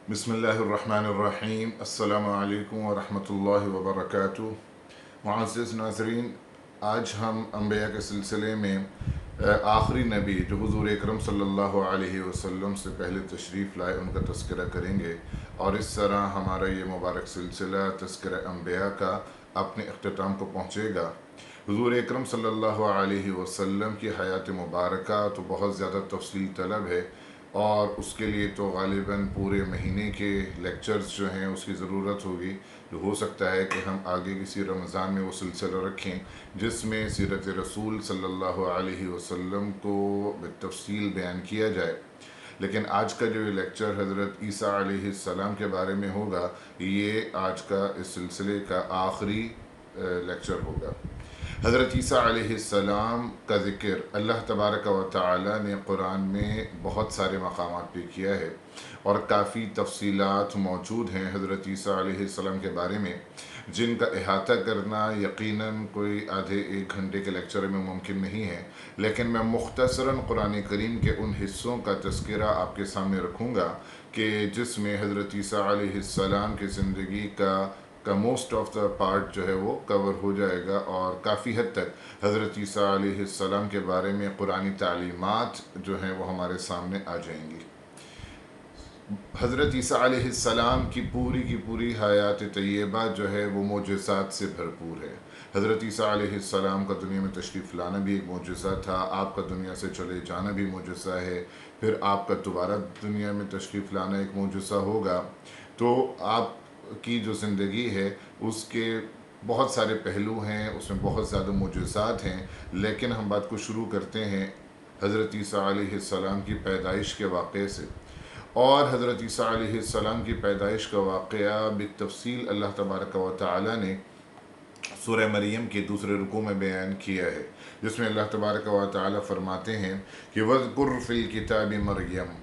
بسم اللہ الرحمن الرحیم۔ السلام علیکم ورحمۃ اللہ وبرکاتہ۔ معزز ناظرین، آج ہم انبیاء کے سلسلے میں آخری نبی جو حضور اکرم صلی اللہ علیہ وسلم سے پہلے تشریف لائے ان کا تذکرہ کریں گے، اور اس طرح ہمارا یہ مبارک سلسلہ تذکرہ انبیاء کا اپنے اختتام کو پہنچے گا۔ حضور اکرم صلی اللہ علیہ وسلم کی حیات مبارکہ تو بہت زیادہ تفصیل طلب ہے، اور اس کے لیے تو غالباً پورے مہینے کے لیکچرز جو ہیں اس کی ضرورت ہوگی، جو ہو سکتا ہے کہ ہم آگے کسی رمضان میں وہ سلسلہ رکھیں جس میں سیرت رسول صلی اللہ علیہ وسلم کو بالتفصیل بیان کیا جائے۔ لیکن آج کا جو یہ لیکچر حضرت عیسیٰ علیہ السلام کے بارے میں ہوگا، یہ آج کا اس سلسلے کا آخری لیکچر ہوگا۔ حضرت عیسیٰ علیہ السلام کا ذکر اللہ تبارک و تعالی نے قرآن میں بہت سارے مقامات پہ کیا ہے، اور کافی تفصیلات موجود ہیں حضرت عیسیٰ علیہ السلام کے بارے میں، جن کا احاطہ کرنا یقیناً کوئی آدھے ایک گھنٹے کے لیکچر میں ممکن نہیں ہے۔ لیکن میں مختصراً قرآن کریم کے ان حصوں کا تذکرہ آپ کے سامنے رکھوں گا کہ جس میں حضرت عیسیٰ علیہ السلام کی زندگی کا موسٹ آف دا پارٹ جو ہے وہ کور ہو جائے گا، اور کافی حد تک حضرت عیسیٰ علیہ السلام کے بارے میں قرآنی تعلیمات جو ہیں وہ ہمارے سامنے آ جائیں گی۔ حضرت عیسیٰ علیہ السلام کی پوری حیات طیبہ جو ہے وہ معجزات سے بھرپور ہے۔ حضرت عیسیٰ علیہ السلام کا دنیا میں تشریف لانا بھی ایک معجزہ تھا، آپ کا دنیا سے چلے جانا بھی معجزہ ہے، پھر آپ کا دوبارہ دنیا میں تشریف لانا ایک معجزہ ہوگا۔ تو آپ کی جو زندگی ہے اس کے بہت سارے پہلو ہیں، اس میں بہت زیادہ معجزات ہیں، لیکن ہم بات کو شروع کرتے ہیں حضرت عیسیٰ علیہ السلام کی پیدائش کے واقعے سے۔ اور حضرت عیسیٰ علیہ السلام کی پیدائش کا واقعہ بالتفصیل اللہ تبارک و تعالی نے سورہ مریم کے دوسرے رکوع میں بیان کیا ہے، جس میں اللہ تبارک و تعالی فرماتے ہیں کہ وَاذْكُرْ فِي الْكِتَابِ مریم،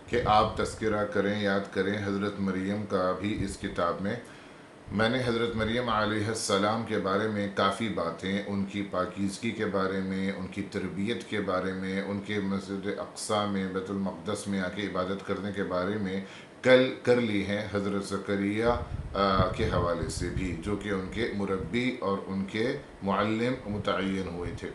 کہ آپ تذکرہ کریں، یاد کریں حضرت مریم کا بھی اس کتاب میں نے حضرت مریم علیہ السلام کے بارے میں کافی باتیں، ان کی پاکیزگی کے بارے میں، ان کی تربیت کے بارے میں، ان کے مسجد اقصیٰ میں بیت المقدس میں آ کے عبادت کرنے کے بارے میں کر لی ہیں حضرت زکریا کے حوالے سے بھی، جو کہ ان کے مربی اور ان کے معلم متعین ہوئے تھے۔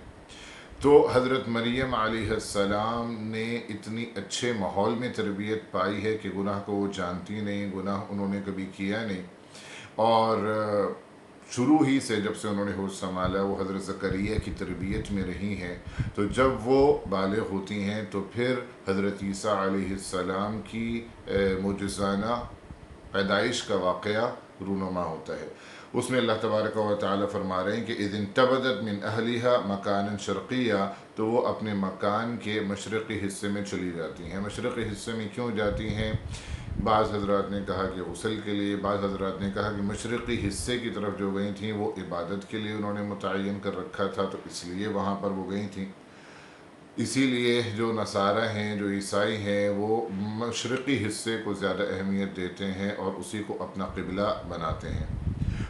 تو حضرت مریم علیہ السلام نے اتنی اچھے ماحول میں تربیت پائی ہے کہ گناہ کو وہ جانتی نہیں، گناہ انہوں نے کبھی کیا نہیں، اور شروع ہی سے جب سے انہوں نے ہوش سنبھالا وہ حضرت زکریا کی تربیت میں رہی ہیں۔ تو جب وہ بالغ ہوتی ہیں تو پھر حضرت عیسیٰ علیہ السلام کی معجزانہ پیدائش کا واقعہ رونما ہوتا ہے۔ اس میں اللہ تبارک و تعالی فرما رہے ہیں کہ اذ انتبذت من اہلہا مکانا شرقیہ، تو وہ اپنے مکان کے مشرقی حصے میں چلی جاتی ہیں۔ مشرقی حصے میں کیوں جاتی ہیں؟ بعض حضرات نے کہا کہ غسل کے لیے، بعض حضرات نے کہا کہ مشرقی حصے کی طرف جو گئی تھیں وہ عبادت کے لیے انہوں نے متعین کر رکھا تھا، تو اس لیے وہاں پر وہ گئی تھیں۔ اسی لیے جو نصارہ ہیں، جو عیسائی ہیں، وہ مشرقی حصے کو زیادہ اہمیت دیتے ہیں اور اسی کو اپنا قبلہ بناتے ہیں۔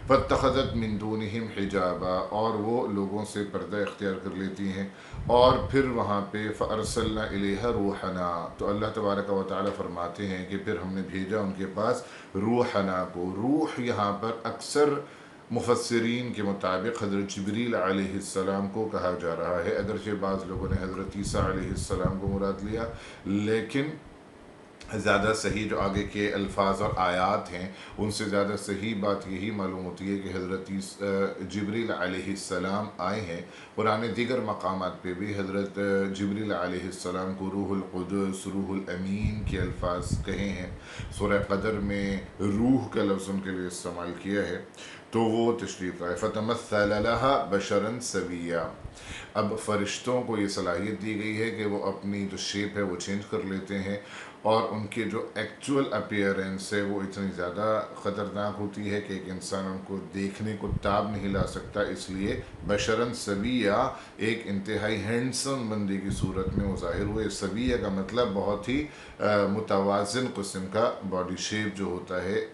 فَاتَّخَذَتْ مِن دُونِهِمْ حِجَابًا، اور وہ لوگوں سے پردہ اختیار کر لیتی ہیں، اور پھر وہاں پہ فَأَرْسَلْنَا إِلَيْهَا رُوحَنَا، تو اللہ تبارک و تعالی فرماتے ہیں کہ پھر ہم نے بھیجا ان کے پاس روحنا کو۔ روح یہاں پر اکثر مفسرین کے مطابق حضرت جبریل علیہ السلام کو کہا جا رہا ہے، اگرچہ بعض لوگوں نے حضرت عیسیٰ علیہ السلام کو مراد لیا، لیکن زیادہ صحیح جو آگے کے الفاظ اور آیات ہیں ان سے زیادہ صحیح بات یہی معلوم ہوتی ہے کہ حضرت جبریل علیہ السلام آئے ہیں۔ قرآن دیگر مقامات پہ بھی حضرت جبریل علیہ السلام کو روح القدس، روح الامین کے الفاظ کہے ہیں۔ سورہ قدر میں روح کا لفظ ان کے لیے استعمال کیا ہے، تو وہ تشریف لائے۔ فَتَمَثَّلَ لَهَا بَشَرًا سَوِيًّا، اب فرشتوں کو یہ صلاحیت دی گئی ہے کہ وہ اپنی جو شیپ ہے وہ چینج کر لیتے ہیں، اور ان کے جو ایکچول اپیئرنس ہے وہ اتنی زیادہ خطرناک ہوتی ہے کہ ایک انسان ان کو دیکھنے کو تاب نہیں لا سکتا، اس لیے بشراً سویہ، ایک انتہائی ہینڈسم بندے کی صورت میں وہ ظاہر ہوئے۔ سویہ کا مطلب بہت ہی متوازن قسم کا باڈی شیپ جو ہوتا ہے،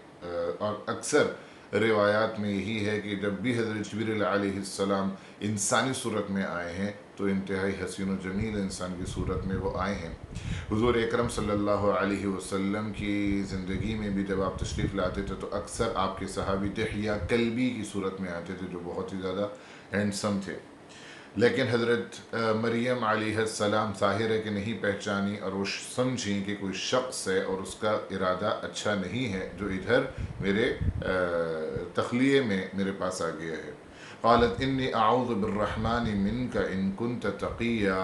اور اکثر روایات میں یہی ہے کہ جب بھی حضرت جبریل علیہ السلام انسانی صورت میں آئے ہیں تو انتہائی حسین و جمیل انسان کی صورت میں وہ آئے ہیں۔ حضور اکرم صلی اللہ علیہ وسلم کی زندگی میں بھی جب آپ تشریف لاتے تھے تو اکثر آپ کے صحابی دحیہ کلبی کی صورت میں آتے تھے، جو بہت ہی زیادہ ہینڈسم تھے، لیکن حضرت مریم علیہ السلام ظاہر ہے کہ نہیں پہچانی، اور وہ سمجھیں کہ کوئی شخص ہے اور اس کا ارادہ اچھا نہیں ہے جو ادھر میرے تخلیے میں میرے پاس آ گیا ہے۔ قالت انی اعوذ بالرحمن منک ان کنت تقیا،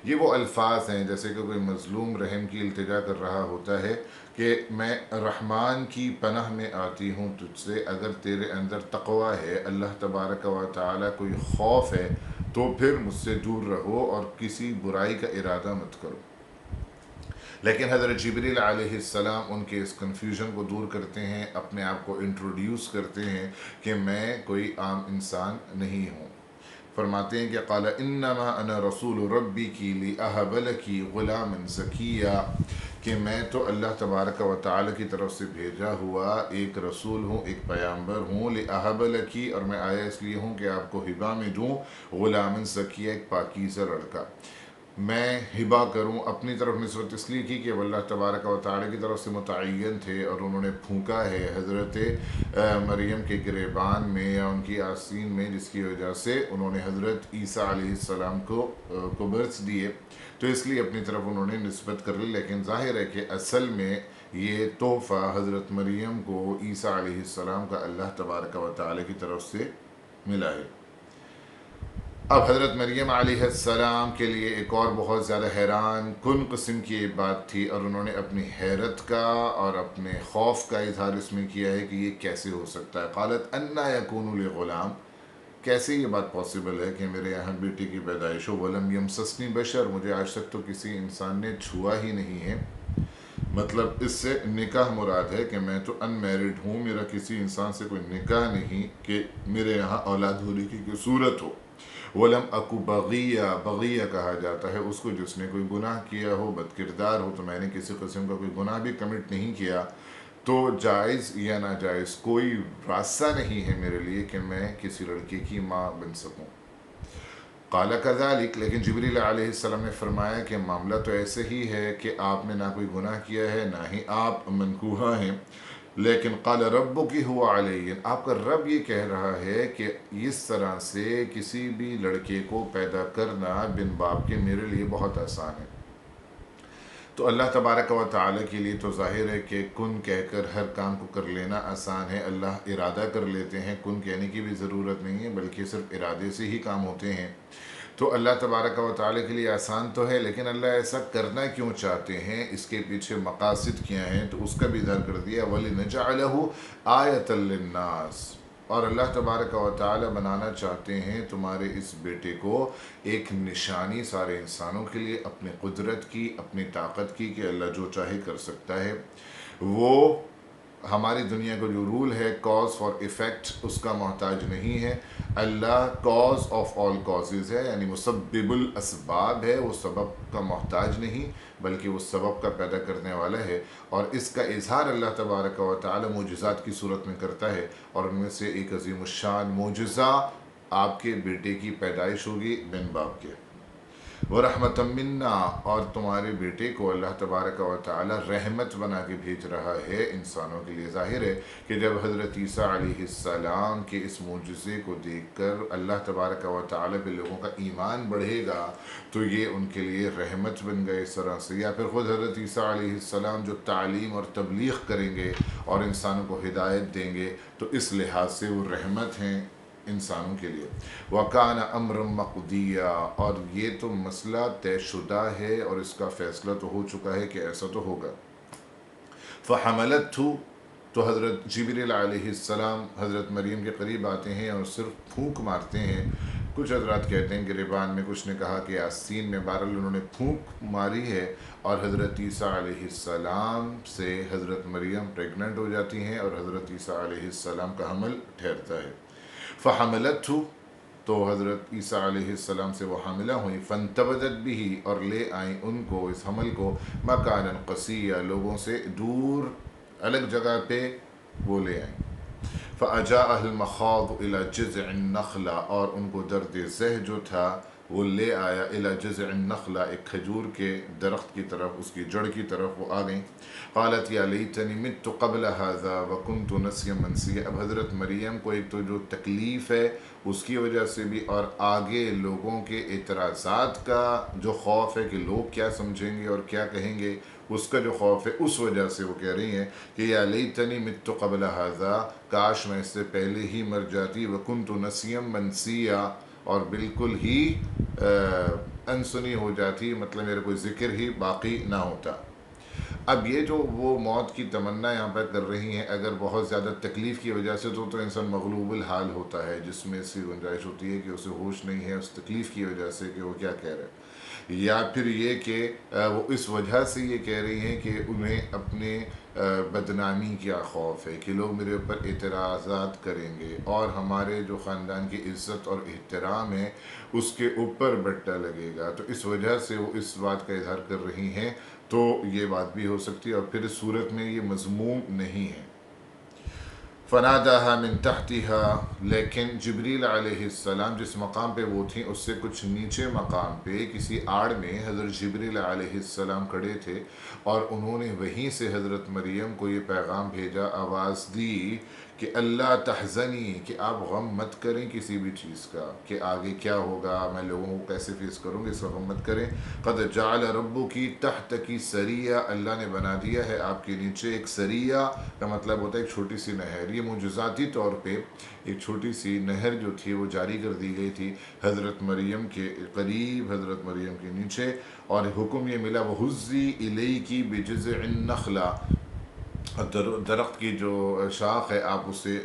یہ وہ الفاظ ہیں جیسے کہ کوئی مظلوم رحم کی التجا کر رہا ہوتا ہے کہ میں رحمان کی پناہ میں آتی ہوں تجھ سے، اگر تیرے اندر تقوی ہے، اللہ تبارک و تعالی کوئی خوف ہے تو پھر مجھ سے دور رہو اور کسی برائی کا ارادہ مت کرو۔ لیکن حضرت جبریل علیہ السلام ان کے اس کنفیوژن کو دور کرتے ہیں، اپنے آپ کو انٹروڈیوس کرتے ہیں کہ میں کوئی عام انسان نہیں ہوں۔ فرماتے ہیں کہ قال انما انا رسول ربی کی لأہب لکی غلاما زکیا، کہ میں تو اللہ تبارک و تعالی کی طرف سے بھیجا ہوا ایک رسول ہوں، ایک پیامبر ہوں، لأہب لکی، اور میں آیا اس لیے ہوں کہ آپ کو ہبہ میں دوں غلاما زکیا، ایک پاکیزہ لڑکا۔ میں ہبہ کروں، اپنی طرف نسبت اس لیے کی کہ وہ اللہ تبارک و تعالی کی طرف سے متعین تھے اور انہوں نے پھونکا ہے حضرت مریم کے گریبان میں یا ان کی آستین میں، جس کی وجہ سے انہوں نے حضرت عیسیٰ علیہ السلام کو برث دیے، تو اس لیے اپنی طرف انہوں نے نسبت کر لی، لیکن ظاہر ہے کہ اصل میں یہ تحفہ حضرت مریم کو عیسیٰ علیہ السلام کا اللہ تبارک و تعالی کی طرف سے ملا ہے۔ اب حضرت مریم علیہ السلام کے لیے ایک اور بہت زیادہ حیران کن قسم کی بات تھی، اور انہوں نے اپنی حیرت کا اور اپنے خوف کا اظہار اس میں کیا ہے کہ یہ کیسے ہو سکتا ہے۔ قالت انا یکون لی غلام، کیسے یہ بات پاسبل ہے کہ میرے یہاں بیٹی کی پیدائش ہو، ولم یمسسنی بشر، مجھے آج تک تو کسی انسان نے چھوا ہی نہیں ہے۔ مطلب اس سے نکاح مراد ہے کہ میں تو ان میرڈ ہوں، میرا کسی انسان سے کوئی نکاح نہیں کہ میرے یہاں اولاد ہونے کی کوئی صورت ہو۔ ولم اکو بغیہ، بغیہ کہا جاتا ہے اس کو جس نے کوئی گناہ کیا ہو، بد کردار ہو، تو میں نے کسی قسم کا کوئی گناہ بھی کمٹ نہیں کیا، تو جائز یا ناجائز کوئی راستہ نہیں ہے میرے لیے کہ میں کسی لڑکے کی ماں بن سکوں۔ قال کذالک، لیکن جبریل علیہ السلام نے فرمایا کہ معاملہ تو ایسے ہی ہے کہ آپ نے نہ کوئی گناہ کیا ہے نہ ہی آپ منکوحہ ہیں، لیکن قال ربک ہوا علی، آپ کا رب یہ کہہ رہا ہے کہ اس طرح سے کسی بھی لڑکے کو پیدا کرنا بن باپ کے میرے لیے بہت آسان ہے۔ تو اللہ تبارک و تعالی کے لیے تو ظاہر ہے کہ کن کہہ کر ہر کام کو کر لینا آسان ہے، اللہ ارادہ کر لیتے ہیں، کن کہنے کی بھی ضرورت نہیں ہے بلکہ صرف ارادے سے ہی کام ہوتے ہیں۔ تو اللہ تبارک و تعالی کے لیے آسان تو ہے، لیکن اللہ ایسا کرنا کیوں چاہتے ہیں، اس کے پیچھے مقاصد کیا ہیں، تو اس کا بھی اظہار کر دیا، وَلِنَجْعَلَهُ آیَةً لِلنَّاسِ، اور اللہ تبارک و تعالی بنانا چاہتے ہیں تمہارے اس بیٹے کو ایک نشانی سارے انسانوں کے لیے، اپنی قدرت کی، اپنی طاقت کی، کہ اللہ جو چاہے کر سکتا ہے۔ وہ ہماری دنیا کا جو رول ہے کاز فار ایفیکٹ، اس کا محتاج نہیں ہے۔ اللہ کاز آف آل کازز ہے، یعنی مسبب الاسباب ہے، وہ سبب کا محتاج نہیں بلکہ وہ سبب کا پیدا کرنے والا ہے، اور اس کا اظہار اللہ تبارک و تعالی معجزات کی صورت میں کرتا ہے، اور ان میں سے ایک عظیم الشان معجزہ آپ کے بیٹے کی پیدائش ہوگی بن باپ کے۔ وَرَحْمَةً مِنَّا، اور تمہارے بیٹے کو اللہ تبارک و تعالی رحمت بنا کے بھیج رہا ہے انسانوں کے لیے۔ ظاہر ہے کہ جب حضرت عیسیٰ علیہ السلام کے اس معجزے کو دیکھ کر اللہ تبارک و تعالی پہ لوگوں کا ایمان بڑھے گا تو یہ ان کے لیے رحمت بن گئے اس طرح سے، یا پھر خود حضرت عیسیٰ علیہ السلام جو تعلیم اور تبلیغ کریں گے اور انسانوں کو ہدایت دیں گے تو اس لحاظ سے وہ رحمت ہیں انسانوں کے لیے۔ وَكَانَ أَمْرًا مَقْضِيًّا، اور یہ تو مسئلہ طے شدہ ہے اور اس کا فیصلہ تو ہو چکا ہے کہ ایسا تو ہوگا۔ فَحَمَلَتْهُ، تو حضرت جبریل علیہ السلام حضرت مریم کے قریب آتے ہیں اور صرف پھونک مارتے ہیں، کچھ حضرات کہتے ہیں گریبان میں، کچھ نے کہا کہ آستین میں، بہرحال انہوں نے پھونک ماری ہے اور حضرت عیسیٰ علیہ السلام سے حضرت مریم پریگننٹ ہو جاتی ہیں اور حضرت عیسیٰ علیہ السلام کا حمل ٹھہرتا ہے۔ فَحَمَلَتْهُ، تو حضرت عیسیٰ علیہ السلام سے وہ حاملہ ہوئی، فَانْتَبَذَتْ بِهِ، اور لے آئیں ان کو، اس حمل کو، مَكَانًا قَصِيًّا، لوگوں سے دور الگ جگہ پہ وہ لے آئیں۔ فَأَجَاءَهَا الْمَخَاضُ إِلَى جِذْعِ النَّخْلَةِ، اور ان کو درد ذہ جو تھا وہ لے آیا إِلَى جِذْعِ النَّخْلَةِ، ایک کھجور کے درخت کی طرف، اس کی جڑ کی طرف وہ آ گئیں۔ قالت یا لیتنی مت قبل هذا وکنت نسیا منسیا، اب حضرت مریم کو ایک تو جو تکلیف ہے اس کی وجہ سے بھی، اور آگے لوگوں کے اعتراضات کا جو خوف ہے کہ لوگ کیا سمجھیں گے اور کیا کہیں گے، اس کا جو خوف ہے، اس وجہ سے وہ کہہ رہی ہیں کہ یا لیتنی مت قبل هذا، کاش میں اس سے پہلے ہی مر جاتی، وکنت نسیا منسیا، اور بالکل ہی انسنی ہو جاتی، مطلب میرا کوئی ذکر ہی باقی نہ ہوتا۔ اب یہ جو وہ موت کی تمنا یہاں پر کر رہی ہیں، اگر بہت زیادہ تکلیف کی وجہ سے تو انسان مغلوب الحال ہوتا ہے، جس میں اس کی گنجائش ہوتی ہے کہ اسے ہوش نہیں ہے اس تکلیف کی وجہ سے کہ وہ کیا کہہ رہے ہیں، یا پھر یہ کہ وہ اس وجہ سے یہ کہہ رہی ہیں کہ انہیں اپنے بدنامی کا خوف ہے کہ لوگ میرے اوپر اعتراضات کریں گے اور ہمارے جو خاندان کی عزت اور احترام ہے اس کے اوپر بٹا لگے گا، تو اس وجہ سے وہ اس بات کا اظہار کر رہی ہیں۔ تو یہ بات بھی ہو سکتی ہے، اور پھر اس صورت میں یہ مذموم نہیں ہے۔ فناداها من تحتها، لیکن جبریل علیہ السلام جس مقام پہ وہ تھیں اس سے کچھ نیچے مقام پہ کسی آڑ میں حضرت جبریل علیہ السلام کھڑے تھے، اور انہوں نے وہیں سے حضرت مریم کو یہ پیغام بھیجا، آواز دی کہ اللہ تحزنی، کہ آپ غم مت کریں کسی بھی چیز کا کہ آگے کیا ہوگا، میں لوگوں کو کیسے فیس کروں گے، اس کا غم مت کریں۔ قد جعل ربکی تحتکی سریہ، اللہ نے بنا دیا ہے آپ کے نیچے ایک سریہ، کا مطلب ہوتا ہے ایک چھوٹی سی نہر۔ یہ معجزاتی طور پہ ایک چھوٹی سی نہر جو تھی وہ جاری کر دی گئی تھی حضرت مریم کے قریب، حضرت مریم کے نیچے، اور حکم یہ ملا وَهُزِّي إِلَيْكِ بِجِذْعِ النَّخْلَةِ، درخت کی جو شاخ ہے آپ اسے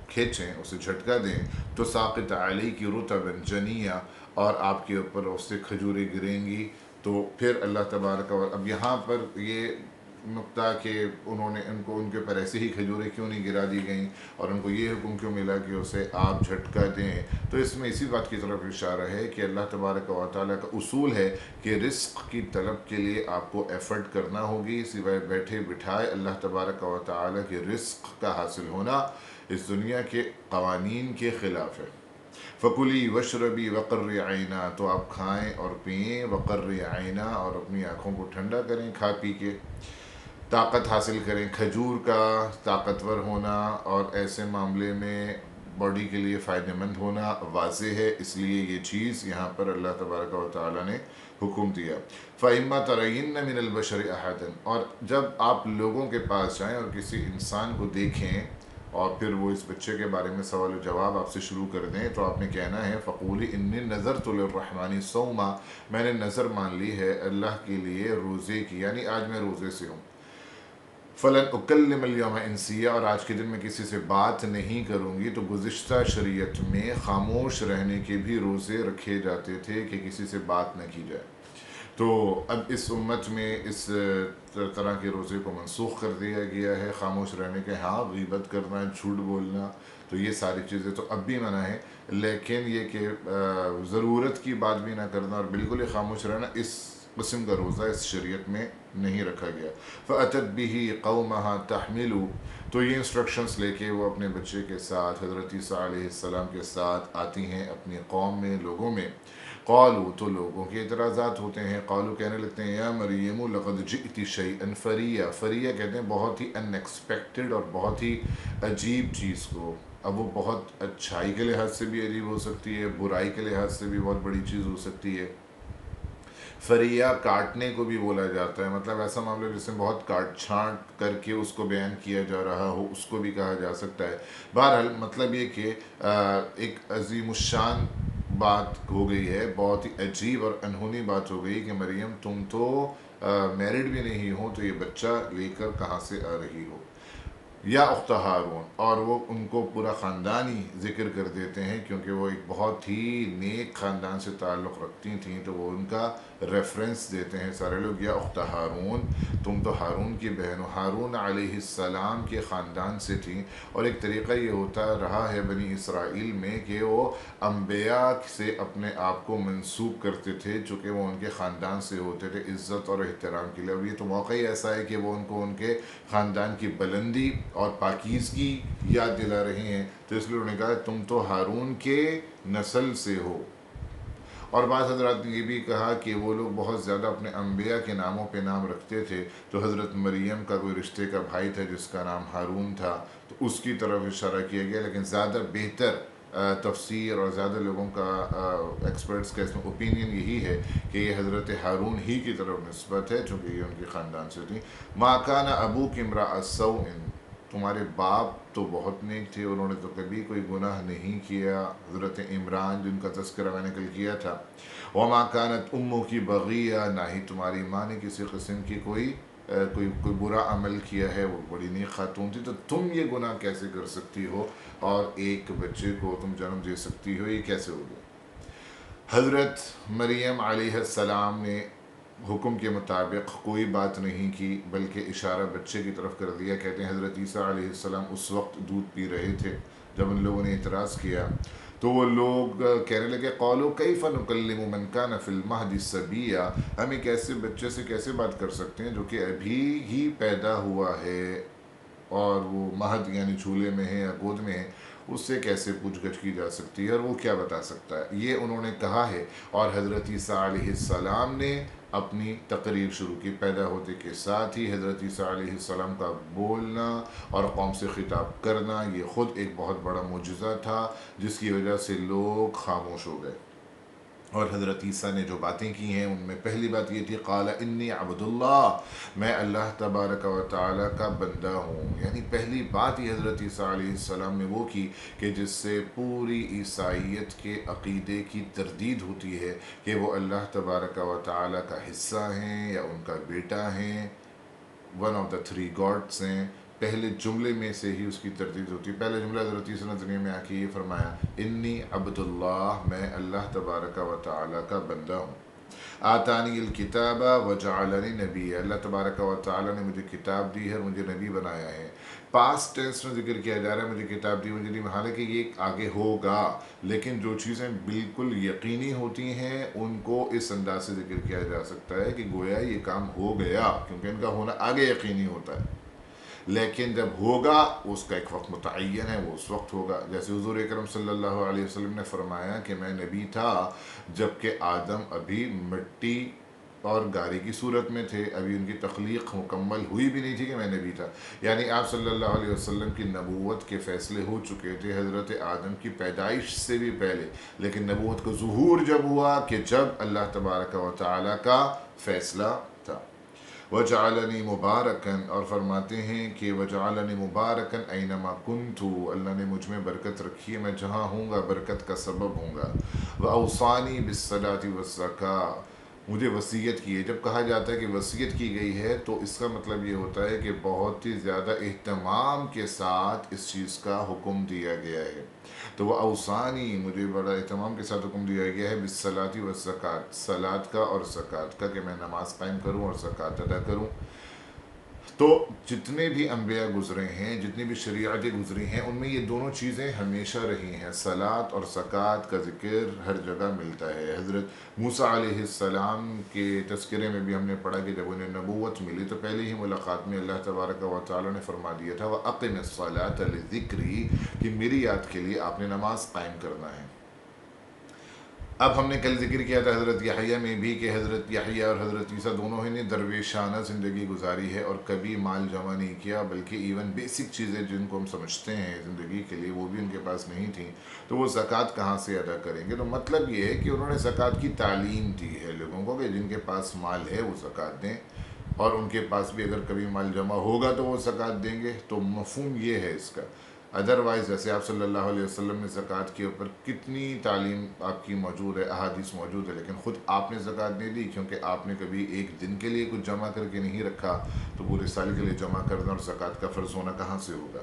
کھینچیں، اسے جھٹکا دیں، تو ساقط علیکی رطبا جنیہ، اور آپ کے اوپر اس سے کھجوریں گریں گی۔ تو پھر اللہ تبارک و، اب یہاں پر یہ نقطہ کہ انہوں نے ان کے اوپر ایسی ہی کھجوریں کیوں نہیں گرا دی گئیں اور ان کو یہ حکم کیوں ملا کہ اسے آپ جھٹکا دیں، تو اس میں اسی بات کی طرف اشارہ ہے کہ اللہ تبارک و تعالیٰ کا اصول ہے کہ رزق کی طلب کے لیے آپ کو ایفرٹ کرنا ہوگی، سوائے بیٹھے بٹھائے اللہ تبارک و تعالیٰ کے رزق کا حاصل ہونا اس دنیا کے قوانین کے خلاف ہے۔ فَكُلِي وَاشْرَبِي وَقَرِّ عَيْنًا، تو آپ کھائیں اور پئیں، وَقَرِّ عَيْنًا، اور اپنی آنکھوں کو ٹھنڈا کریں کھا پی کے، طاقت حاصل کریں۔ کھجور کا طاقتور ہونا اور ایسے معاملے میں باڈی کے لیے فائدہ مند ہونا واضح ہے، اس لیے یہ چیز یہاں پر اللہ تبارک و تعالیٰ نے حکم دیا۔ فَإِمَّا تَرَيِنَّ مِنَ الْبَشَرِ أَحَدًا، اور جب آپ لوگوں کے پاس جائیں اور کسی انسان کو دیکھیں اور پھر وہ اس بچے کے بارے میں سوال و جواب آپ سے شروع کر دیں، تو آپ نے کہنا ہے فَقُولِ إِنِّي نَذَرْتُ لِلرَّحْمَنِ صَوْمًا، میں نے نظر مان لی ہے اللہ کے لیے روزے کی، یعنی آج میں روزے سے ہوں۔ فَلَنْ أُكَلِّمَ الْيَوْمَ إِنْسِيًّا، اور آج کے دن میں کسی سے بات نہیں کروں گی۔ تو گزشتہ شریعت میں خاموش رہنے کے بھی روزے رکھے جاتے تھے کہ کسی سے بات نہ کی جائے، تو اب اس امت میں اس طرح کے روزے کو منسوخ کر دیا گیا ہے، خاموش رہنے کے، ہاں غیبت کرنا، جھوٹ بولنا، تو یہ ساری چیزیں تو اب بھی منع ہے، لیکن یہ کہ ضرورت کی بات بھی نہ کرنا اور بالکل ہی خاموش رہنا، اس قسم کا روزہ اس شریعت میں نہیں رکھا گیا۔ فَأَتَتْ بِهِ قَوْمَهَا تَحْمِلُ، تو یہ انسٹرکشنز لے کے وہ اپنے بچے کے ساتھ حضرت عیسیٰ علیہ السلام کے ساتھ آتی ہیں اپنی قوم میں، لوگوں میں۔ قالوا، تو لوگوں کے اعتراضات ہوتے ہیں، قالوا کہنے لگتے ہیں یا مریم لقد جئت شیئا فریہ، فریہ کہتے ہیں بہت ہی ان ایکسپیکٹڈ اور بہت ہی عجیب چیز کو۔ اب وہ بہت اچھائی کے لحاظ سے بھی عجیب ہو سکتی ہے، برائی کے لحاظ سے بھی بہت بڑی چیز ہو سکتی ہے۔ فریہ کاٹنے کو بھی بولا جاتا ہے، مطلب ایسا معاملہ جس میں بہت کاٹ چھانٹ کر کے اس کو بیان کیا جا رہا ہو، اس کو بھی کہا جا سکتا ہے۔ بہرحال مطلب یہ کہ ایک عظیم الشان بات ہو گئی ہے، بہت ہی عجیب اور انہونی بات ہو گئی کہ مریم تم تو میرڈ بھی نہیں ہو، تو یہ بچہ لے کر کہاں سے آ رہی ہو۔ یا اخت ہارون، اور وہ ان کو پورا خاندانی ذکر کر دیتے ہیں کیونکہ وہ ایک بہت ہی نیک خاندان سے تعلق رکھتی تھیں، تو وہ ان کا ریفرنس دیتے ہیں سارے لوگ، یا اخت ہارون، تم تو ہارون کی بہن ہو۔ ہارون علیہ السلام کے خاندان سے تھیں، اور ایک طریقہ یہ ہوتا رہا ہے بنی اسرائیل میں کہ وہ انبیاء سے اپنے آپ کو منسوب کرتے تھے، چونکہ وہ ان کے خاندان سے ہوتے تھے، عزت اور احترام کے لیے۔ اب یہ تو موقع ہی ایسا ہے کہ وہ ان کو ان کے خاندان کی بلندی اور پاکیزگی یاد دلا رہے ہیں، تو اس لیے انہوں نے کہا تم تو ہارون کے نسل سے ہو۔ اور بعض حضرات نے یہ بھی کہا کہ وہ لوگ بہت زیادہ اپنے انبیاء کے ناموں پہ نام رکھتے تھے، تو حضرت مریم کا کوئی رشتے کا بھائی تھا جس کا نام ہارون تھا، تو اس کی طرف اشارہ کیا گیا، لیکن زیادہ بہتر تفسیر اور زیادہ لوگوں کا ایکسپرٹس کا اس میں اوپینین یہی ہے کہ یہ حضرت ہارون ہی کی طرف نسبت ہے، چونکہ یہ ان کے خاندان سے تھی۔ ما کان ابوک امرأ سوء، تمہارے باپ تو بہت نیک تھے، انہوں نے تو کبھی کوئی گناہ نہیں کیا، حضرت عمران جن کا تذکرہ میں نے کل کیا تھا۔ وما کانت امک بغیہ، نہ ہی تمہاری ماں نے کسی قسم کی کوئی برا عمل کیا ہے، وہ بڑی نیک خاتون تھی، تو تم یہ گناہ کیسے کر سکتی ہو اور ایک بچے کو تم جنم دے سکتی ہو، یہ کیسے ہو گیا؟ حضرت مریم علیہ السلام نے حکم کے مطابق کوئی بات نہیں کی، بلکہ اشارہ بچے کی طرف کر دیا۔ کہتے ہیں حضرت عیسیٰ علیہ السلام اس وقت دودھ پی رہے تھے جب ان لوگوں نے اعتراض کیا، تو وہ لوگ کہنے لگے قالوا کیف نکلم من کان فی المہد صبیا، ہم ایک ایسے بچے سے کیسے بات کر سکتے ہیں جو کہ ابھی ہی پیدا ہوا ہے اور وہ مہد یعنی جھولے میں ہے یا گود میں ہے، اس سے کیسے پوچھ گچھ کی جا سکتی ہے اور وہ کیا بتا سکتا ہے، یہ انہوں نے کہا ہے۔ اور حضرت عیسیٰ علیہ السلام نے اپنی تقریر شروع کی، پیدا ہوتے کے ساتھ ہی حضرت عیسیٰ علیہ السلام کا بولنا اور قوم سے خطاب کرنا یہ خود ایک بہت بڑا معجزہ تھا، جس کی وجہ سے لوگ خاموش ہو گئے۔ اور حضرت عیسیٰ نے جو باتیں کی ہیں ان میں پہلی بات یہ تھی قال انی عبد اللہ، میں اللہ تبارک و تعالیٰ کا بندہ ہوں، یعنی پہلی بات یہ حضرت عیسیٰ علیہ السلام نے وہ کی کہ جس سے پوری عیسائیت کے عقیدے کی تردید ہوتی ہے کہ وہ اللہ تبارک و تعالیٰ کا حصہ ہیں یا ان کا بیٹا ہیں، one of the three gods ہیں۔ پہلے جملے میں سے ہی اس کی تردید ہوتی ہے۔ پہلے جملہ حضرت عیسیٰ نے دنیا میں آ کے یہ فرمایا انی عبد اللہ، میں اللہ تبارک و تعالیٰ کا بندہ ہوں۔ آتانی الکتاب وجعلنی نبی، اللہ تبارک و تعالیٰ نے مجھے کتاب دی ہے اور مجھے نبی بنایا ہے۔ پاسٹ ٹینس میں ذکر کیا جا رہا ہے مجھے کتاب دی مجھے نہیں، حالانکہ یہ آگے ہوگا، لیکن جو چیزیں بالکل یقینی ہوتی ہیں ان کو اس انداز سے ذکر کیا جا سکتا ہے کہ گویا یہ کام ہو گیا، کیونکہ ان کا ہونا آگے یقینی ہوتا ہے، لیکن جب ہوگا اس کا ایک وقت متعین ہے، وہ اس وقت ہوگا۔ جیسے حضور اکرم صلی اللہ علیہ وسلم نے فرمایا کہ میں نبی تھا جبکہ آدم ابھی مٹی اور گاری کی صورت میں تھے، ابھی ان کی تخلیق مکمل ہوئی بھی نہیں تھی کہ میں نبی تھا، یعنی آپ صلی اللہ علیہ وسلم کی نبوت کے فیصلے ہو چکے تھے حضرت آدم کی پیدائش سے بھی پہلے، لیکن نبوت کا ظہور جب ہوا کہ جب اللہ تبارک و تعالیٰ کا فیصلہ تھا۔ وجعلنی مبارکن، اور فرماتے ہیں کہ وجعلنی مبارکن اینما کنتو، اللہ نے مجھ میں برکت رکھی ہے، میں جہاں ہوں گا برکت کا سبب ہوں گا۔ واوصانی بالصلاۃ والزکاۃ، مجھے وصیت کی ہے۔ جب کہا جاتا ہے کہ وصیت کی گئی ہے تو اس کا مطلب یہ ہوتا ہے کہ بہت ہی زیادہ اہتمام کے ساتھ اس چیز کا حکم دیا گیا ہے، تو وہ اوصانی، مجھے بڑا اہتمام کے ساتھ حکم دیا گیا ہے بالصلاۃ والزکاۃ، صلاۃ کا اور زکوٰۃ کا، کہ میں نماز قائم کروں اور زکوٰۃ ادا کروں۔ تو جتنے بھی انبیاء گزرے ہیں، جتنی بھی شریعتیں گزری ہیں، ان میں یہ دونوں چیزیں ہمیشہ رہی ہیں، صلاۃ اور زکوٰۃ کا ذکر ہر جگہ ملتا ہے۔ حضرت موسیٰ علیہ السلام کے تذکرے میں بھی ہم نے پڑھا کہ جب انہیں نبوت ملی تو پہلے ہی ملاقات میں اللہ تبارک و تعالیٰ نے فرما دیا تھا وَأَقِمِ الصَّلَاةَ لِذِكْرِي، کہ میری یاد کے لیے آپ نے نماز قائم کرنا ہے۔ اب ہم نے کل ذکر کیا تھا حضرت یحییٰ میں بھی کہ حضرت یحییٰ اور حضرت عیسیٰ دونوں ہی نے درویشانہ زندگی گزاری ہے اور کبھی مال جمع نہیں کیا، بلکہ ایون بیسک چیزیں جن کو ہم سمجھتے ہیں زندگی کے لیے وہ بھی ان کے پاس نہیں تھیں، تو وہ زکوٰۃ کہاں سے ادا کریں گے؟ تو مطلب یہ ہے کہ انہوں نے زکوٰۃ کی تعلیم دی ہے لوگوں کو کہ جن کے پاس مال ہے وہ زکوٰۃ دیں، اور ان کے پاس بھی اگر کبھی مال جمع ہوگا تو وہ زکوٰۃ دیں گے۔ تو مفہوم یہ ہے اس کا۔ ادروائز جیسے آپ صلی اللہ علیہ وسلم نے زکوٰۃ کے اوپر کتنی تعلیم آپ کی موجود ہے، احادیث موجود ہے، لیکن خود آپ نے زکوٰۃ نہیں دی کیونکہ آپ نے کبھی ایک دن کے لیے کچھ جمع کر کے نہیں رکھا، تو پورے سال کے لیے جمع کرنا اور زکوٰۃ کا فرض ہونا کہاں سے ہوگا؟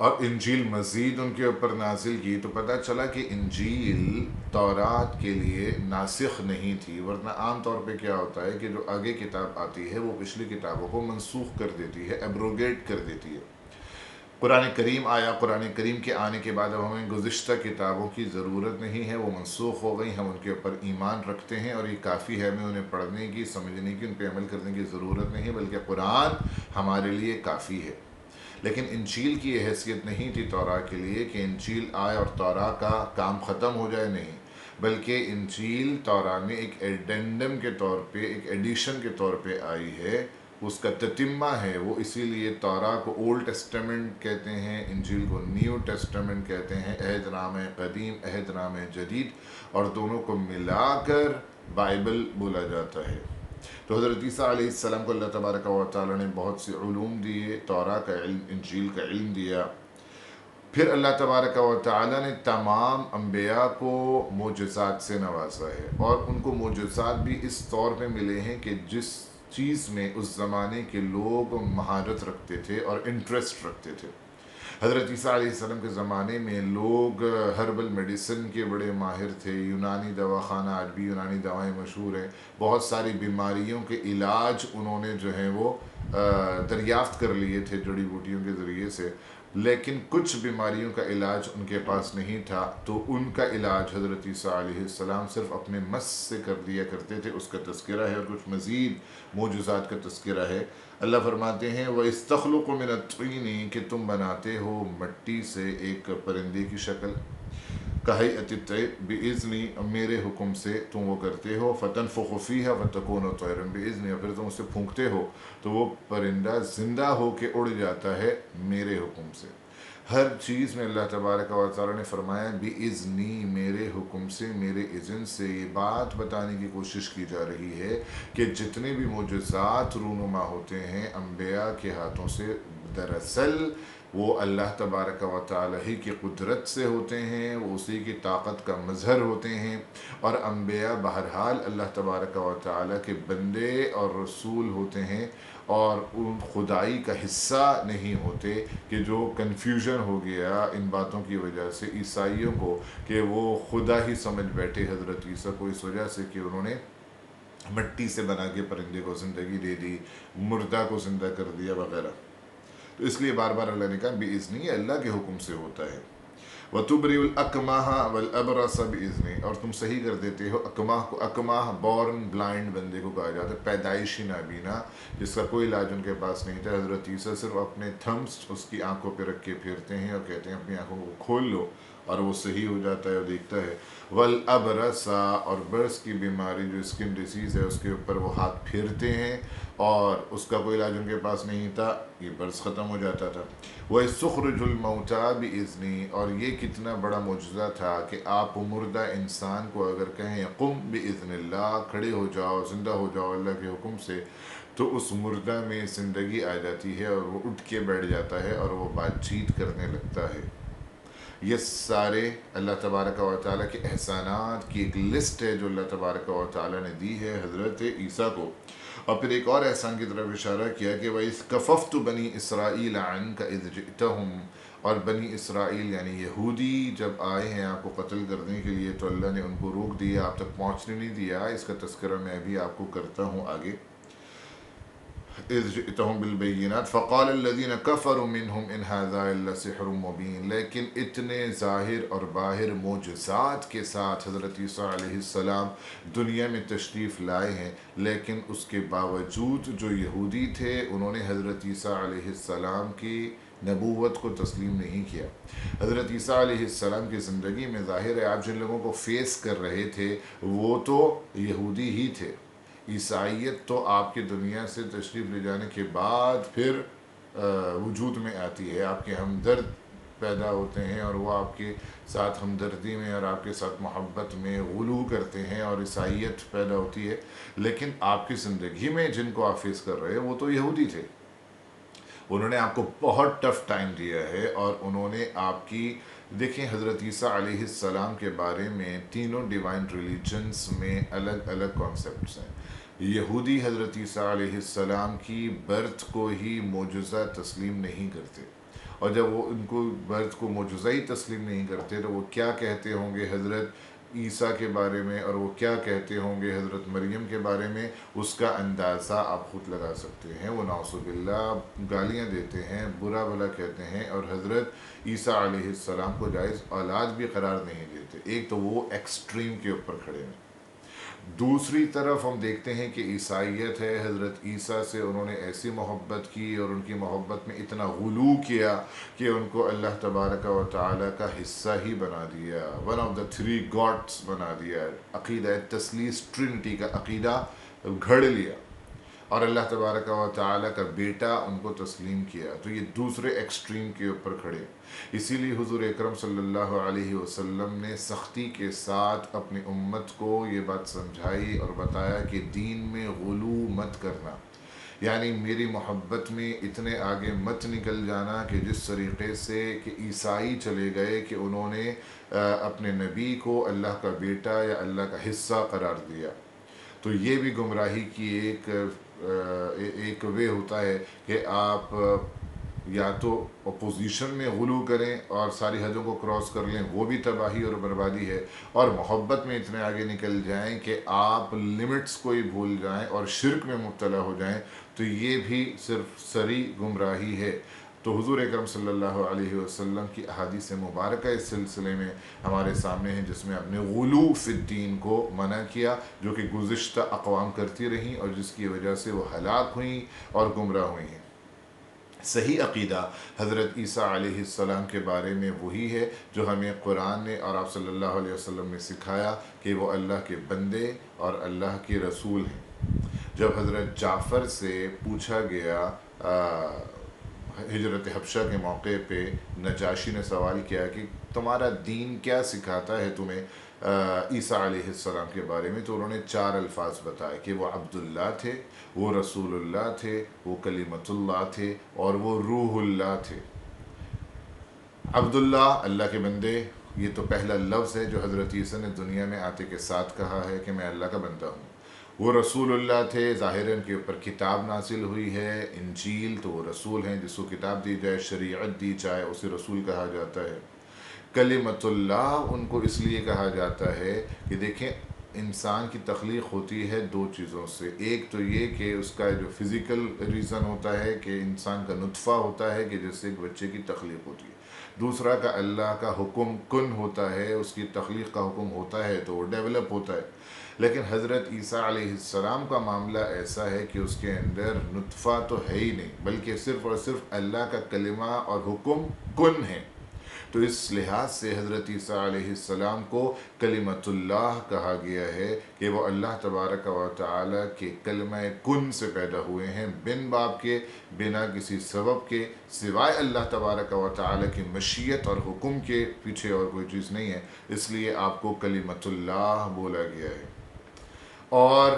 اور انجیل مزید ان کے اوپر نازل کی، تو پتہ چلا کہ انجیل تورات کے لیے ناسخ نہیں تھی، ورنہ عام طور پہ کیا ہوتا ہے کہ جو آگے کتاب آتی ہے وہ پچھلی کتابوں کو منسوخ کر دیتی ہے، ایبروگیٹ کر دیتی ہے۔ قرآن کریم آیا، قرآن کریم کے آنے کے بعد اب ہمیں گزشتہ کتابوں کی ضرورت نہیں ہے، وہ منسوخ ہو گئی، ہم ان کے اوپر ایمان رکھتے ہیں اور یہ کافی ہے، ہمیں انہیں پڑھنے کی، سمجھنے کی، ان پہ عمل کرنے کی ضرورت نہیں، بلکہ قرآن ہمارے لیے کافی ہے۔ لیکن انجیل کی یہ حیثیت نہیں تھی توراہ کے لیے کہ انجیل آئے اور توراہ کا کام ختم ہو جائے، نہیں، بلکہ انجیل توراہ میں ایک ایڈنڈم کے طور پہ، ایک ایڈیشن کے طور پہ آئی ہے، اس کا تتمہ ہے وہ، اسی لیے توراہ کو اولڈ ٹیسٹمنٹ کہتے ہیں، انجیل کو نیو ٹیسٹمنٹ کہتے ہیں، عہد نامہ قدیم، عہد نامہ جدید، اور دونوں کو ملا کر بائبل بولا جاتا ہے۔ تو حضرت عیسیٰ علیہ السلام کو اللہ تبارک و تعالیٰ نے بہت سے علوم دیے، توراہ کا علم، انجیل کا علم دیا۔ پھر اللہ تبارک و تعالیٰ نے تمام انبیاء کو معجزات سے نوازا ہے، اور ان کو معجزات بھی اس طور پہ ملے ہیں کہ جس چیز میں اس زمانے کے لوگ مہارت رکھتے تھے اور انٹرسٹ رکھتے تھے۔ حضرت عیسیٰ علیہ السلام کے زمانے میں لوگ ہربل میڈیسن کے بڑے ماہر تھے، یونانی دواخانہ، آج بھی یونانی دوائیں مشہور ہیں، بہت ساری بیماریوں کے علاج انہوں نے جو ہیں وہ دریافت کر لیے تھے جڑی بوٹیوں کے ذریعے سے، لیکن کچھ بیماریوں کا علاج ان کے پاس نہیں تھا، تو ان کا علاج حضرت عیسیٰ علیہ السلام صرف اپنے مس سے کر دیا کرتے تھے، اس کا تذکرہ ہے، اور کچھ مزید معجزات کا تذکرہ ہے۔ اللہ فرماتے ہیں وَإِسْتَخْلُقُ مِنَ الطِّينِ کہ تم بناتے ہو مٹی سے ایک پرندے کی شکل، کہیئۃ الطیر بِإِذْنِ میرے حکم سے تم وہ کرتے ہو، فَتَنْفُخُ فِيهَا فَتَكُونُ طَيْرًا بِإِذْنِ اور پھر تم اسے پھونکتے ہو تو وہ پرندہ زندہ ہو کے اڑ جاتا ہے میرے حکم سے۔ ہر چیز میں اللہ تبارک و تعالیٰ نے فرمایا بِإِذْنِ میرے حکم سے، میرے اذن سے۔ یہ بات بتانے کی کوشش کی جا رہی ہے کہ جتنے بھی معجزات رونما ہوتے ہیں انبیاء کے ہاتھوں سے، دراصل وہ اللہ تبارک و تعالیٰ ہی کی قدرت سے ہوتے ہیں، وہ اسی کی طاقت کا مظہر ہوتے ہیں، اور انبیاء بہرحال اللہ تبارک و تعالیٰ کے بندے اور رسول ہوتے ہیں، اور ان خدائی کا حصہ نہیں ہوتے، کہ جو کنفیوژن ہو گیا ان باتوں کی وجہ سے عیسائیوں کو کہ وہ خدا ہی سمجھ بیٹھے حضرت عیسیٰ کو، اس وجہ سے کہ انہوں نے مٹی سے بنا کے پرندے کو زندگی دے دی، مردہ کو زندہ کر دیا وغیرہ۔ تو اس لیے بار بار اللہ نے کہا بِإِذْنِ، یہ اللہ کے حکم سے ہوتا ہے۔ وَتُبْرِئُ الْأَكْمَحَ وَالْأَبْرَصَ بِإِذْنِ اور تم صحیح کر دیتے ہو اکماہ کو۔ اکماہ بورن بلائنڈ بندے کو کہا جاتا ہے، پیدائشی نابینا، جس کا کوئی علاج ان کے پاس نہیں تھا۔ حضرت عیسیٰ صرف اپنے تھمس اس کی آنکھوں پہ رکھ کے پھیرتے ہیں اور کہتے ہیں اپنی آنکھوں کو کھول لو، اور وہ صحیح ہو جاتا ہے اور دیکھتا ہے۔ وَالْأَبْرَصَ اور برس کی بیماری جو اسکن ڈیزیز ہے، اس کے اوپر وہ ہاتھ پھیرتے ہیں اور اس کا کوئی علاج ان کے پاس نہیں تھا، یہ برس ختم ہو جاتا تھا۔ وَيَسْتُخْرِجُ الْمَوْتَى بِإِذْنِ اور یہ کتنا بڑا معجزہ تھا کہ آپ مردہ انسان کو اگر کہیں قم بِإِذْنِ اللہ، کھڑے ہو جاؤ، زندہ ہو جاؤ اللہ کے حکم سے، تو اس مردہ میں زندگی آ جاتی ہے اور وہ اٹھ کے بیٹھ جاتا ہے اور وہ بات چیت کرنے لگتا ہے۔ یہ سارے اللہ تبارک و تعالیٰ کے احسانات کی ایک لسٹ ہے جو اللہ تبارک و تعالیٰ نے دی ہے حضرت عیسیٰ کو۔ اور پھر ایک اور احسان کی طرف اشارہ کیا کہ وَإِذْ كَفَفْتُ بَنِي إِسْرَائِيلَ عَنْكَ إِذْ جِئْتَهُمْ اور بنی اسرائیل یعنی یہودی جب آئے ہیں آپ کو قتل کرنے کے لیے، تو اللہ نے ان کو روک دیا، آپ تک پہنچنے نہیں دیا۔ اس کا تذکرہ میں ابھی آپ کو کرتا ہوں آگے۔ اذ جئتهم بالبینات فقال الذین کفروا منهم ان هذا الا سحر مبین، لیکن اتنے ظاہر اور باہر معجزات کے ساتھ حضرت عیسیٰ علیہ السلام دنیا میں تشریف لائے ہیں، لیکن اس کے باوجود جو یہودی تھے انہوں نے حضرت عیسیٰ علیہ السلام کی نبوت کو تسلیم نہیں کیا۔ حضرت عیسیٰ علیہ السلام کی زندگی میں ظاہر ہے آپ جن لوگوں کو فیس کر رہے تھے وہ تو یہودی ہی تھے۔ عیسائیت تو آپ کی دنیا سے تشریف لے جانے کے بعد پھر وجود میں آتی ہے، آپ کے ہمدرد پیدا ہوتے ہیں اور وہ آپ کے ساتھ ہمدردی میں اور آپ کے ساتھ محبت میں غلو کرتے ہیں اور عیسائیت پیدا ہوتی ہے، لیکن آپ کی زندگی میں جن کو آپ فیس کر رہے ہیں وہ تو یہودی تھے۔ انہوں نے آپ کو بہت ٹف ٹائم دیا ہے، اور انہوں نے آپ کی دیکھیں حضرت عیسیٰ علیہ السلام کے بارے میں تینوں ڈیوائن ریلیجنز میں الگ الگ کانسیپٹس ہیں۔ یہودی حضرت عیسیٰ علیہ السلام کی برتھ کو ہی معجزہ تسلیم نہیں کرتے، اور جب وہ ان کو مرض کو معجزہ ہی تسلیم نہیں کرتے تو وہ کیا کہتے ہوں گے حضرت عیسیٰ کے بارے میں، اور وہ کیا کہتے ہوں گے حضرت مریم کے بارے میں، اس کا اندازہ آپ خود لگا سکتے ہیں۔ وہ نعوذ باللہ گالیاں دیتے ہیں، برا بھلا کہتے ہیں، اور حضرت عیسیٰ علیہ السلام کو جائز اولاد بھی قرار نہیں دیتے۔ ایک تو وہ ایکسٹریم کے اوپر کھڑے ہیں۔ دوسری طرف ہم دیکھتے ہیں کہ عیسائیت ہے، حضرت عیسیٰ سے انہوں نے ایسی محبت کی اور ان کی محبت میں اتنا غلو کیا کہ ان کو اللہ تبارک و تعالیٰ کا حصہ ہی بنا دیا، one of the three gods بنا دیا، عقیدہ تثلیث ٹرینٹی کا عقیدہ گھڑ لیا، اور اللہ تبارک و تعالیٰ کا بیٹا ان کو تسلیم کیا۔ تو یہ دوسرے ایکسٹریم کے اوپر کھڑے۔ اسی لیے حضور اکرم صلی اللہ علیہ وسلم نے سختی کے ساتھ اپنی امت کو یہ بات سمجھائی اور بتایا کہ دین میں غلو مت کرنا، یعنی میری محبت میں اتنے آگے مت نکل جانا کہ جس طریقے سے کہ عیسائی چلے گئے کہ انہوں نے اپنے نبی کو اللہ کا بیٹا یا اللہ کا حصہ قرار دیا۔ تو یہ بھی گمراہی کی ایک وے ہوتا ہے کہ آپ یا تو اپوزیشن میں غلو کریں اور ساری حدوں کو کراس کر لیں، وہ بھی تباہی اور بربادی ہے، اور محبت میں اتنے آگے نکل جائیں کہ آپ لمٹس کو ہی بھول جائیں اور شرک میں مبتلا ہو جائیں، تو یہ بھی صرف سری گمراہی ہے۔ تو حضور اکرم صلی اللہ علیہ وسلم کی احادیث مبارکہ اس سلسلے میں ہمارے سامنے ہیں، جس میں اپنے غلو فی الدین کو منع کیا، جو کہ گزشتہ اقوام کرتی رہیں اور جس کی وجہ سے وہ ہلاک ہوئیں اور گمراہ ہوئی ہیں۔ صحیح عقیدہ حضرت عیسیٰ علیہ السلام کے بارے میں وہی ہے جو ہمیں قرآن نے اور آپ صلی اللہ علیہ وسلم نے سکھایا کہ وہ اللہ کے بندے اور اللہ کے رسول ہیں۔ جب حضرت جعفر سے پوچھا گیا ہجرت حبشہ کے موقع پہ، نجاشی نے سوال کیا کہ تمہارا دین کیا سکھاتا ہے تمہیں عیسیٰ علیہ السلام کے بارے میں، تو انہوں نے 4 الفاظ بتائے کہ وہ عبداللہ تھے، وہ رسول اللہ تھے، وہ کلمت اللہ تھے، اور وہ روح اللہ تھے۔ عبداللہ اللہ کے بندے، یہ تو پہلا لفظ ہے جو حضرت عیسیٰ نے دنیا میں آتے کے ساتھ کہا ہے کہ میں اللہ کا بندہ ہوں۔ وہ رسول اللہ تھے، ظاہر ان کے اوپر کتاب نازل ہوئی ہے، انجیل، تو وہ رسول ہیں، جس کو کتاب دی جائے، شریعت دی جائے، اسے رسول کہا جاتا ہے۔ کلمت اللہ ان کو اس لیے کہا جاتا ہے کہ دیکھیں انسان کی تخلیق ہوتی ہے 2 چیزوں سے، ایک تو یہ کہ اس کا جو فزیکل ریزن ہوتا ہے کہ انسان کا نطفہ ہوتا ہے کہ جس سے ایک بچے کی تخلیق ہوتی ہے، دوسرا کا اللہ کا حکم کن ہوتا ہے، اس کی تخلیق کا حکم ہوتا ہے تو وہ ڈیولپ ہوتا ہے۔ لیکن حضرت عیسیٰ علیہ السلام کا معاملہ ایسا ہے کہ اس کے اندر نطفہ تو ہے ہی نہیں، بلکہ صرف اور صرف اللہ کا کلمہ اور حکم کن ہے۔ تو اس لحاظ سے حضرت عیسیٰ علیہ السلام کو کلمت اللہ کہا گیا ہے کہ وہ اللہ تبارک و تعالیٰ کے کلمہ کن سے پیدا ہوئے ہیں، بن باپ کے، بنا کسی سبب کے، سوائے اللہ تبارک و تعالیٰ کی مشیت اور حکم کے پیچھے اور کوئی چیز نہیں ہے، اس لیے آپ کو کلمت اللہ بولا گیا ہے۔ اور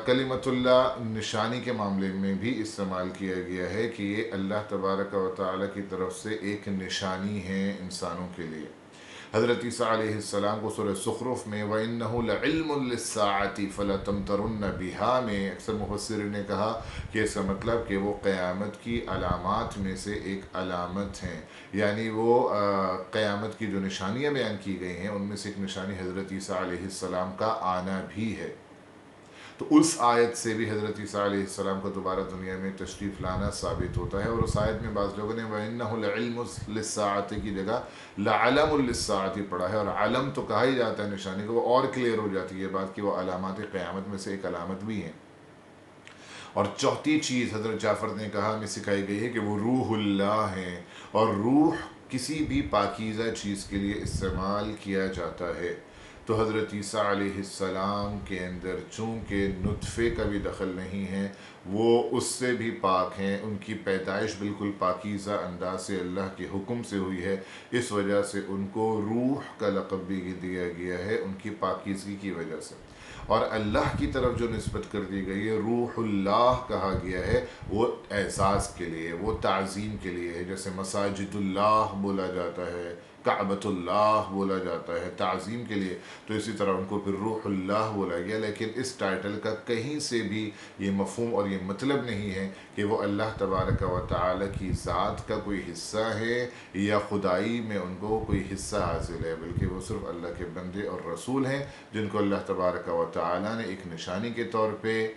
کلمت اللہ نشانی کے معاملے میں بھی استعمال کیا گیا ہے کہ یہ اللہ تبارک و تعالیٰ کی طرف سے ایک نشانی ہے انسانوں کے لیے۔ حضرت عیسیٰ علیہ السلام کو سورہ زخرف میں وَإِنَّهُ لَعِلْمٌ لِلسَّاعَةِ فَلَتَمْتَرُنَّ بِهَا میں اکثر مفسرین نے کہا کہ اس کا مطلب کہ وہ قیامت کی علامات میں سے ایک علامت ہیں، یعنی وہ قیامت کی جو نشانیاں بیان کی گئی ہیں ان میں سے ایک نشانی حضرت عیسیٰ علیہ السلام کا آنا بھی ہے۔ تو اس آیت سے بھی حضرت عیسیٰ علیہ السلام کو دوبارہ دنیا میں تشریف لانا ثابت ہوتا ہے، اور اس آیت میں بعض لوگوں نے وَإِنَّهُ لَعِلْمٌ لِلسَّاعَةِ کی جگہ لَعَلَمٌ لِلسَّاعَةِ پڑھا ہے، اور علم تو کہا ہی جاتا ہے نشانی کو، وہ اور کلیئر ہو جاتی ہے بات کہ وہ علامات قیامت میں سے ایک علامت بھی ہیں۔ اور چوتھی چیز حضرت جعفر نے کہا ہمیں سکھائی گئی ہے کہ وہ روح اللہ ہیں، اور روح کسی بھی پاکیزہ چیز کے لیے استعمال کیا جاتا ہے۔ تو حضرت عیسیٰ علیہ السلام کے اندر چونکہ نطفے کا بھی دخل نہیں ہے، وہ اس سے بھی پاک ہیں، ان کی پیدائش بالکل پاکیزہ انداز سے اللہ کے حکم سے ہوئی ہے، اس وجہ سے ان کو روح کا لقب بھی دیا گیا ہے ان کی پاکیزگی کی وجہ سے۔ اور اللہ کی طرف جو نسبت کر دی گئی ہے، روح اللہ کہا گیا ہے، وہ اعزاز کے لیے، وہ تعظیم کے لیے ہے، جیسے مساجد اللہ بولا جاتا ہے، کعبۃ اللہ بولا جاتا ہے تعظیم کے لیے، تو اسی طرح ان کو پھر روح اللہ بولا گیا۔ لیکن اس ٹائٹل کا کہیں سے بھی یہ مفہوم اور یہ مطلب نہیں ہے کہ وہ اللہ تبارک و تعالی کی ذات کا کوئی حصہ ہے یا خدائی میں ان کو کوئی حصہ حاصل ہے، بلکہ وہ صرف اللہ کے بندے اور رسول ہیں جن کو اللہ تبارک و تعالی نے ایک نشانی کے طور پہ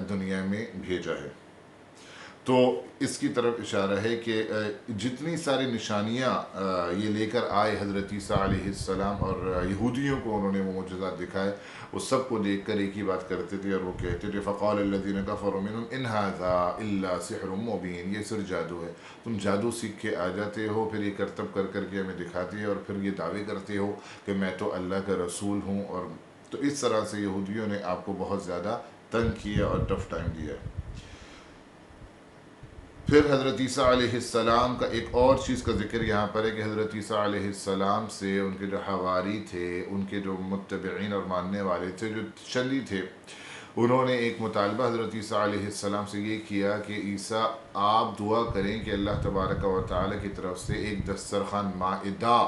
دنیا میں بھیجا ہے۔ تو اس کی طرف اشارہ ہے کہ جتنی ساری نشانیاں یہ لے کر آئے حضرت عیسیٰ علیہ السلام، اور یہودیوں کو انہوں نے وہ معجزات دکھائے، وہ سب کو دیکھ کر ایک ہی بات کرتے تھے اور وہ کہتے تھے فقال الذین کفروا منہم ان ھذا الا سحر مبین، یہ صرف جادو ہے، تم جادو سیکھ کے آ جاتے ہو، پھر یہ کرتب کر کر کے ہمیں دکھاتے ہیں اور پھر یہ دعوے کرتے ہو کہ میں تو اللہ کا رسول ہوں۔ اور تو اس طرح سے یہودیوں نے آپ کو بہت زیادہ تنگ کیا اور ٹف ٹائم دیا۔ پھر حضرت عیسیٰ علیہ السلام کا ایک اور چیز کا ذکر یہاں پر ہے کہ حضرت عیسیٰ علیہ السلام سے ان کے جو حواری تھے، ان کے جو متبعین اور ماننے والے تھے، جو چلی تھے، انہوں نے ایک مطالبہ حضرت عیسیٰ علیہ السلام سے یہ کیا کہ عیسیٰ آپ دعا کریں کہ اللہ تبارک و تعالی کی طرف سے ایک دسترخوان مائدہ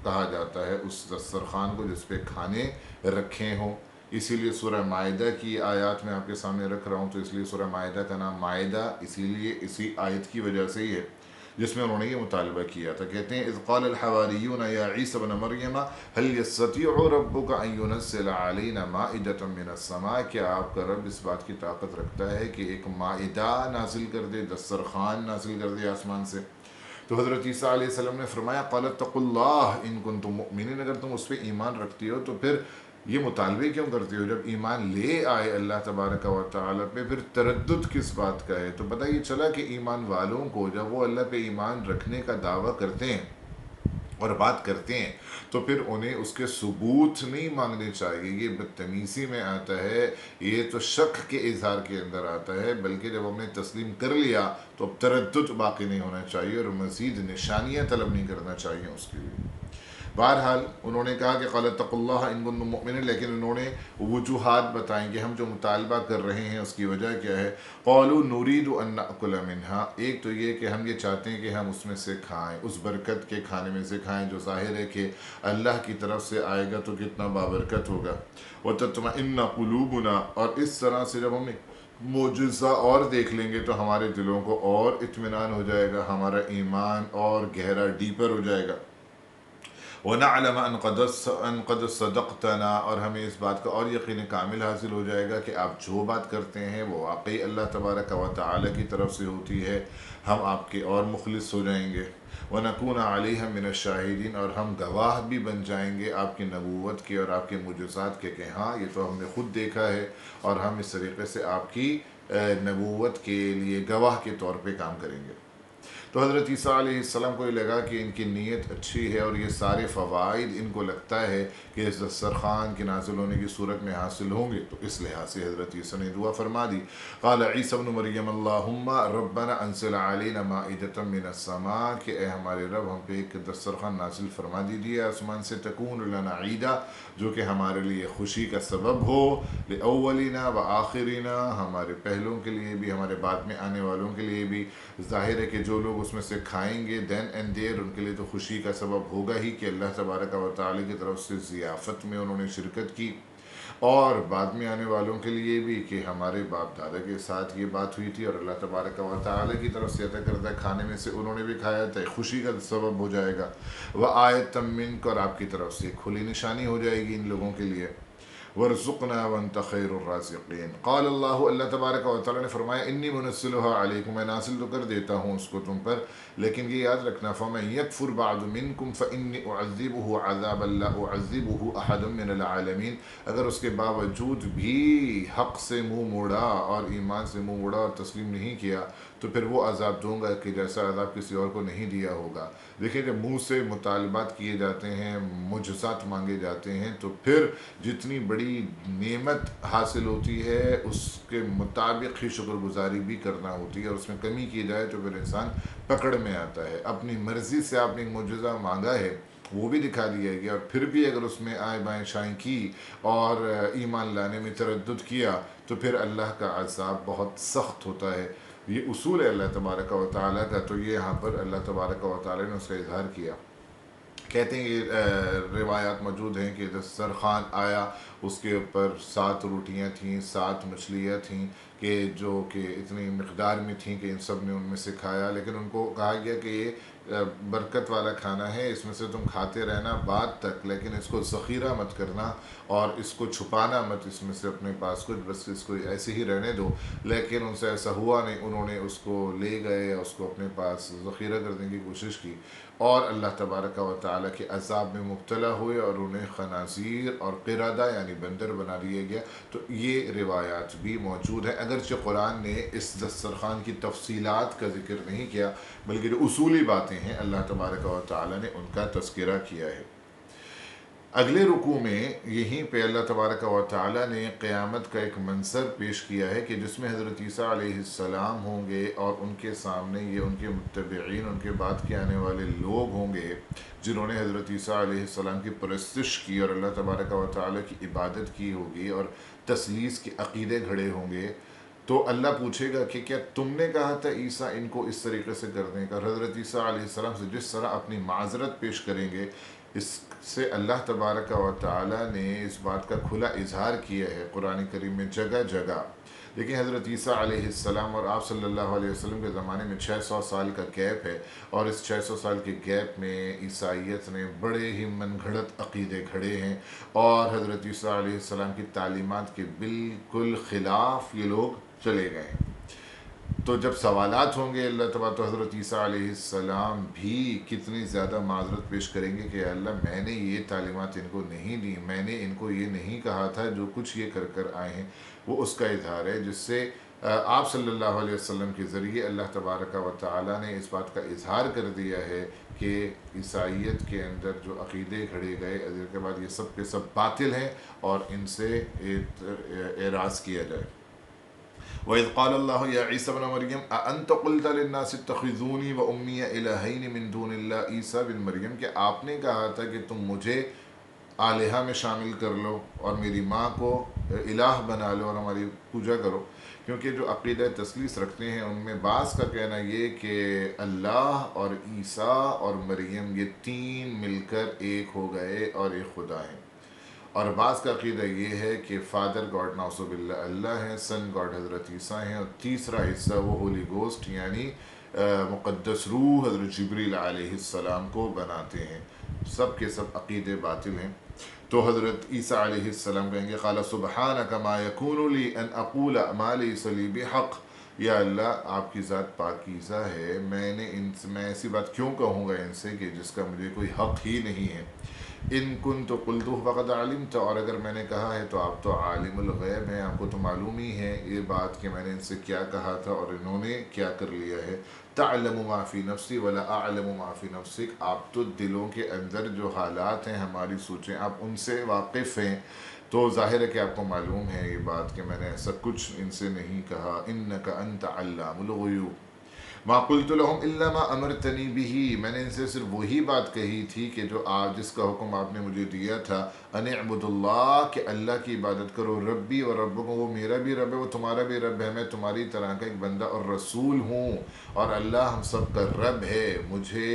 کہا جاتا ہے، اس دسترخوان کو جس پہ کھانے رکھے ہوں۔ اسی لیے سورہ مائدہ کی آیات میں آپ کے سامنے رکھ رہا ہوں، تو اس لیے سورہ مائدہ کا نام مائدہ اسی لیے اسی آیت کی وجہ سے ہی ہے جس میں انہوں نے یہ مطالبہ کیا تھا۔ کہتے ہیں اذ قال الحواریون یا عیسی ابن مریم هل يستطيع ربك ان ينزل علينا مائدة من السماء، کیا آپ کا رب اس بات کی طاقت رکھتا ہے کہ ایک مائدہ نازل کر دے، دسترخوان نازل کر دے آسمان سے؟ تو حضرت عیسیٰ علیہ السلام نے فرمایا قال اتقوا اللہ ان کنتم مؤمنین، اگر تم اس پہ ایمان رکھتی ہو تو پھر یہ مطالبے کیوں کرتی ہو؟ جب ایمان لے آئے اللہ تبارک و تعالیٰ پہ، پھر تردد کس بات کا ہے؟ تو پتہ یہ چلا کہ ایمان والوں کو جب وہ اللہ پہ ایمان رکھنے کا دعویٰ کرتے ہیں اور بات کرتے ہیں تو پھر انہیں اس کے ثبوت نہیں مانگنے چاہیے، یہ بدتمیزی میں آتا ہے، یہ تو شک کے اظہار کے اندر آتا ہے، بلکہ جب ہم نے تسلیم کر لیا تو اب تردد باقی نہیں ہونا چاہیے اور مزید نشانیاں طلب نہیں کرنا چاہیے اس کے لیے۔ بہرحال انہوں نے کہا کہ قال اتقوا اللہ ان کنتم مؤمنین، لیکن انہوں نے وجوہات بتائیں کہ ہم جو مطالبہ کر رہے ہیں اس کی وجہ کیا ہے۔ قالوا نريد ان ناکل منها، ایک تو یہ کہ ہم یہ چاہتے ہیں کہ ہم اس میں سے کھائیں، اس برکت کے کھانے میں سے کھائیں جو ظاہر ہے کہ اللہ کی طرف سے آئے گا تو کتنا بابرکت ہوگا۔ وتطمئن قلوبنا، اور اس طرح سے جب ہم معجزہ اور دیکھ لیں گے تو ہمارے دلوں کو اور اطمینان ہو جائے گا، ہمارا ایمان اور گہرا ڈیپر ہو جائے گا۔ وَنَعْلَمَ أَنْ قَدْ صَدَقْتَنَا، اور ہمیں اس بات کا اور یقین کامل حاصل ہو جائے گا کہ آپ جو بات کرتے ہیں وہ واقعی اللہ تبارک و تعالی کی طرف سے ہوتی ہے، ہم آپ کے اور مخلص ہو جائیں گے۔ وَنَكُونَ عَلَيْهَا مِنَ الشَّاهِدِينَ، اور ہم گواہ بھی بن جائیں گے آپ کی نبوت کے اور آپ کے معجزات کے کہ ہاں یہ تو ہم نے خود دیکھا ہے، اور ہم اس طریقے سے آپ کی نبوت کے لیے گواہ کے طور پہ کام کریں گے۔ تو حضرت عیسیٰ علیہ السلام کو یہ لگا کہ ان کی نیت اچھی ہے اور یہ سارے فوائد ان کو لگتا ہے کہ اس دسترخوان کے نازل ہونے کی صورت میں حاصل ہوں گے، تو اس لحاظ سے حضرت عیسیٰ نے دعا فرما دی۔ قال عیسی ابن مریم اللہم ربنا انزل علینا مائدۃ من السماء، کہ اے ہمارے رب ہم پہ ایک دسترخوان نازل فرما دیجیے آسمان سے، تکون لنا عیدا، جو کہ ہمارے لیے خوشی کا سبب ہو، لاولنا و آخرنا، ہمارے پہلوں کے لیے بھی ہمارے بعد میں آنے والوں کے لیے بھی۔ ظاہر ہے کہ جو لوگ اس میں سے کھائیں گے دین اینڈ دیر ان کے لیے تو خوشی کا سبب ہوگا ہی کہ اللہ تبارک و تعالی کی طرف سے ضیافت میں انہوں نے شرکت کی، اور بعد میں آنے والوں کے لیے بھی کہ ہمارے باپ دادا کے ساتھ یہ بات ہوئی تھی اور اللہ تبارک و تعالی کی طرف سے عطا کردہ کھانے میں سے انہوں نے بھی کھایا تھا، خوشی کا سبب ہو جائے گا۔ وآیۃ منک، اور آپ کی طرف سے کھلی نشانی ہو جائے گی ان لوگوں کے لیے۔ ورزقنا وانت خیر الرازقین، قال اللہ، اللہ تبارک و تعالی نے فرمایا انی منزلها علیکم، میں نازل تو کر دیتا ہوں اس کو تم پر، لیکن یہ یاد رکھنا فمن یکفر بعد منکم فانی اعذبه عذابا لا اعذبه احدا من العالمین، اگر اس کے باوجود بھی حق سے منہ موڑا اور ایمان سے منہ موڑا اور تسلیم نہیں کیا تو پھر وہ عذاب دوں گا کہ جیسا عذاب کسی اور کو نہیں دیا ہوگا۔ دیکھیں جب منہ سے مطالبات کیے جاتے ہیں، معجزات مانگے جاتے ہیں، تو پھر جتنی بڑی نعمت حاصل ہوتی ہے اس کے مطابق ہی شکر گزاری بھی کرنا ہوتی ہے، اور اس میں کمی کی جائے تو پھر انسان پکڑ میں آتا ہے۔ اپنی مرضی سے آپ نے ایک معجزہ مانگا ہے وہ بھی دکھا دیا گیا، اور پھر بھی اگر اس میں آئیں بائیں شائیں کی اور ایمان لانے میں تردد کیا تو پھر اللہ کا عذاب بہت سخت ہوتا ہے۔ یہ اصول ہے اللہ تبارک و تعالیٰ کا، تو یہ یہاں پر اللہ تبارک و تعالیٰ نے اس کا اظہار کیا کہتے ہیں یہ روایات موجود ہیں کہ دسترخوان آیا، اس کے اوپر 7 روٹیاں تھیں، 7 مچھلیاں تھیں کہ جو کہ اتنی مقدار میں تھیں کہ ان سب نے ان میں سے کھایا، لیکن ان کو کہا گیا کہ یہ برکت والا کھانا ہے، اس میں سے تم کھاتے رہنا بعد تک، لیکن اس کو ذخیرہ مت کرنا اور اس کو چھپانا مت اس میں سے اپنے پاس کچھ، بس اس کو ایسے ہی رہنے دو۔ لیکن ان سے ایسا ہوا نہیں، انہوں نے اس کو لے گئے، اس کو اپنے پاس ذخیرہ کرنے کی کوشش کی اور اللہ تبارک و تعالیٰ کے عذاب میں مبتلا ہوئے اور انہیں خنازیر اور قردہ یعنی بندر بنا دیا گیا۔ تو یہ روایات بھی موجود ہیں، اگرچہ قرآن نے اس دسترخوان کی تفصیلات کا ذکر نہیں کیا، بلکہ جو اصولی باتیں ہیں اللہ تبارک و تعالیٰ نے ان کا تذکرہ کیا ہے۔ اگلے رکوع میں یہیں پہ اللہ تبارک و تعالیٰ نے قیامت کا ایک منظر پیش کیا ہے کہ جس میں حضرت عیسیٰ علیہ السلام ہوں گے اور ان کے سامنے یہ ان کے متبعین، ان کے بعد کے آنے والے لوگ ہوں گے جنہوں نے حضرت عیسیٰ علیہ السلام کی پرستش کی اور اللہ تبارک و تعالیٰ کی عبادت کی ہوگی اور تثلیث کے عقیدے گھڑے ہوں گے۔ تو اللہ پوچھے گا کہ کیا تم نے کہا تھا عیسیٰ ان کو اس طریقے سے کرنے کا؟ اور حضرت عیسیٰ علیہ السلام سے جس طرح اپنی معذرت پیش کریں گے، اس سے اللہ تبارک و تعالیٰ نے اس بات کا کھلا اظہار کیا ہے قرآن کریم میں جگہ جگہ۔ لیکن حضرت عیسیٰ علیہ السلام اور آپ صلی اللہ علیہ وسلم کے زمانے میں 600 سال کا گیپ ہے، اور اس 600 سال کے گیپ میں عیسائیت نے بڑے ہی من گھڑت عقیدے گھڑے ہیں اور حضرت عیسیٰ علیہ السلام کی تعلیمات کے بالکل خلاف یہ لوگ چلے گئے ہیں۔ تو جب سوالات ہوں گے اللہ تبارک، تو حضرت عیسیٰ علیہ السلام بھی کتنی زیادہ معذرت پیش کریں گے کہ اللہ میں نے یہ تعلیمات ان کو نہیں دی، میں نے ان کو یہ نہیں کہا تھا، جو کچھ یہ کر کر آئے ہیں وہ اس کا اظہار ہے، جس سے آپ صلی اللہ علیہ وسلم کے ذریعے اللہ تبارک و تعالیٰ نے اس بات کا اظہار کر دیا ہے کہ عیسائیت کے اندر جو عقیدے گھڑے گئے اس کے بعد یہ سب کے سب باطل ہیں اور ان سے اعراض کیا جائے۔ وَإِذْ قَالَ اللَّهُ يَا عِيسَى ابْنَ مَرْيَمَ أَأَنْتَ قُلْتَ لِلنَّاسِ اتَّخِذُونِي وَأُمِّيَ إِلَٰهَيْنِ مِن دُونِ اللَّهِ عیسیٰ بن مریم کہ آپ نے کہا تھا کہ تم مجھے الہہ میں شامل کر لو اور میری ماں کو الہ بنا لو اور ہماری پوجا کرو، کیونکہ جو عقیدہ تثلیث رکھتے ہیں ان میں بعض کا کہنا یہ کہ اللہ اور عیسیٰ اور مریم یہ تین مل کر ایک ہو گئے اور ایک خدا ہیں، اور بعض کا عقیدہ یہ ہے کہ فادر گاڈ نعوذ باللہ اللہ ہیں، سن گاڈ حضرت عیسیٰ ہیں، اور تیسرا حصہ وہ ہولی گوسٹ یعنی مقدس روح حضرت جبریل علیہ السلام کو بناتے ہیں۔ سب کے سب عقیدے باطل ہیں۔ تو حضرت عیسیٰ علیہ السلام کہیں گے قال سبحانک ما یکون لی ان اقول ما لیس لی بحق، یا اللہ آپ کی ذات پاکیزہ ہے، میں ایسی بات کیوں کہوں گا ان سے کہ جس کا مجھے کوئی حق ہی نہیں ہے۔ ان کنت قلتہ فقد علمت، اور اگر میں نے کہا ہے تو آپ تو عالم الغیب ہیں، آپ کو تو معلوم ہی ہے یہ بات کہ میں نے ان سے کیا کہا تھا اور انہوں نے کیا کر لیا ہے۔ تعلم ما فی نفسی ولا اعلم ما فی نفسک، آپ تو دلوں کے اندر جو حالات ہیں ہماری سوچیں آپ ان سے واقف ہیں، تو ظاہر ہے کہ آپ کو معلوم ہے یہ بات کہ میں نے ایسا کچھ ان سے نہیں کہا۔ انک انت علام الغیوب ما قلت لهم الا ما امرتنی به، میں نے ان سے صرف وہی بات کہی تھی کہ جو جس کا حکم آپ نے مجھے دیا تھا، ان اعبدوا اللہ، کہ اللہ کی عبادت کرو، ربی اور ربکم، وہ میرا بھی رب ہے وہ تمہارا بھی رب ہے، میں تمہاری طرح کا ایک بندہ اور رسول ہوں، اور اللہ ہم سب کا رب ہے، مجھے